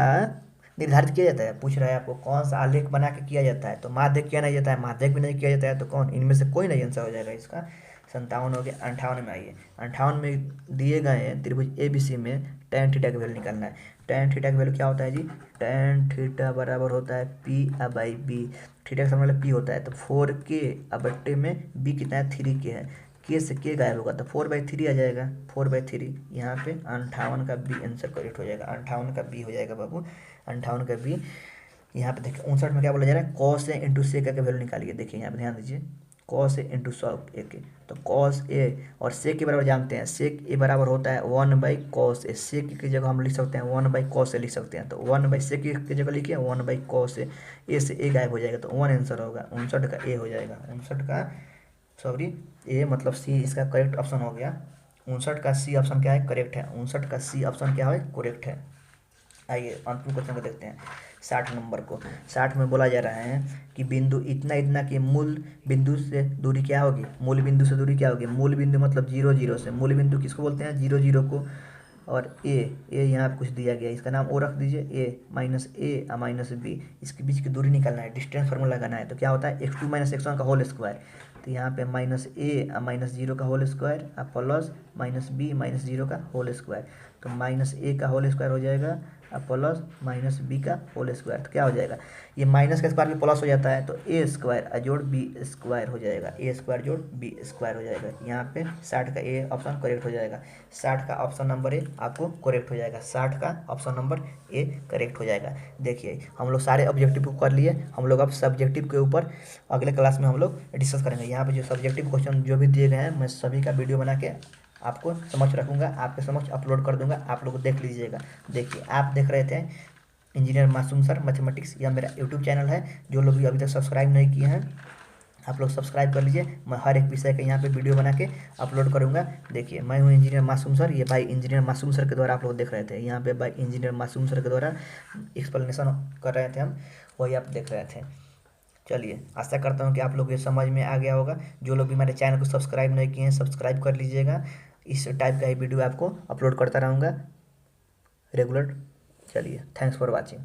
निर्धारित किया जाता है, पूछ रहा है आपको कौन सा आलेख बना के किया जाता है, तो माध्यक किया नहीं जाता है, माध्यक भी नहीं किया जाता है, तो कौन, इनमें से कोई नहीं आंसर हो जाएगा इसका। 57 हो गया। 58 में आइए, 58 में दिए गए हैं त्रिभुज ए बी सी में tan थीटा का वैल्यू निकालना है। tan थीटा का वैल्यू क्या होता है जी, tan थीटा बराबर होता है p/b, थीटा का सामने p होता है, तो 4k/बट्टे में b कितना है 3k है, k से k गायब होगा तो 4/3 आ जाएगा, 4/3। यहाँ पे 58 का बी आंसर करेक्ट हो जाएगा, 58 का बी हो जाएगा बाबू, 58 का बी। यहाँ पे देखिए 59 में क्या बोला जा रहा है, कॉस ए इंटू सेक का वैल्यू निकालिए। देखिए यहाँ पे ध्यान दीजिए, कॉस ए इंटू सॉक ए के, तो कॉस ए और सेक के बराबर जानते हैं, सेक ए बराबर होता है 1/कॉस ए। सेक की जगह हम लिख सकते हैं 1/कॉस ए लिख सकते हैं, तो 1/सेक की जगह लिखिए 1/कॉस ए से ए गायब हो जाएगा, तो 1 आंसर होगा। 59 का ए हो जाएगा, 59 का सॉरी ए मतलब सी इसका करेक्ट ऑप्शन हो गया। 59 का सी ऑप्शन क्या है करेक्ट है, 59 का सी ऑप्शन क्या है करेक्ट है। आइए अंतिम क्वेश्चन को देखते हैं 60 नंबर को। 60 में बोला जा रहा है कि बिंदु इतना इतना के मूल बिंदु से दूरी क्या होगी, मूल बिंदु से दूरी क्या होगी, मूल बिंदु मतलब 0 0 से, मूल बिंदु किसको बोलते हैं 0 0 को, और ए यहाँ पे कुछ दिया गया है, इसका नाम ओ रख दीजिए, ए माइनस बी, इसके बीच की दूरी निकालना है, डिस्टेंस फार्मूला लगाना है। तो क्या होता है x2 - x1 का होल स्क्वायर, तो यहाँ पे -a - 0 का होल स्क्वायर प्लस -b - 0 का होल स्क्वायर, तो -a का होल स्क्वायर हो जाएगा प्लस -b का होल स्क्वायर, तो क्या हो जाएगा, ये माइनस का स्क्वायर भी प्लस हो जाता है, तो a स्क्वायर जोड़ b स्क्वायर हो जाएगा, a स्क्वायर जोड़ b स्क्वायर हो जाएगा। यहाँ पे 60 का ए ऑप्शन करेक्ट हो जाएगा, 60 का ऑप्शन नंबर ए आपको करेक्ट हो जाएगा, 60 का ऑप्शन नंबर ए करेक्ट हो जाएगा। देखिए हम लोग सारे ऑब्जेक्टिव को कर लिए, हम लोग अब सब्जेक्टिव के ऊपर अगले क्लास में हम लोग डिस्कस करेंगे। यहाँ पे जो सब्जेक्टिव क्वेश्चन जो भी दिए गए हैं मैं सभी का वीडियो बना के आपको समझ रखूँगा, आपके समझ अपलोड कर दूंगा, आप लोग देख लीजिएगा। देखिए आप देख रहे थे इंजीनियर मासूम सर मैथमेटिक्स, यह मेरा यूट्यूब चैनल है, जो लोग भी अभी तक सब्सक्राइब नहीं किए हैं आप लोग सब्सक्राइब कर लीजिए। मैं हर एक विषय के यहाँ पे वीडियो बना के अपलोड करूँगा। देखिए मैं हूँ इंजीनियर मासूम सर, ये भाई इंजीनियर मासूम सर के द्वारा आप लोग देख रहे थे, यहाँ पे भाई इंजीनियर मासूम सर के द्वारा एक्सप्लेनेशन कर रहे थे हम, वही आप देख रहे थे। चलिए, आशा करता हूँ कि आप लोग ये समझ में आ गया होगा। जो लोग भी हमारे चैनल को सब्सक्राइब नहीं किए हैं, सब्सक्राइब कर लीजिएगा। इस टाइप का ही वीडियो आपको अपलोड करता रहूँगा रेगुलर। चलिए, थैंक्स फॉर वॉचिंग।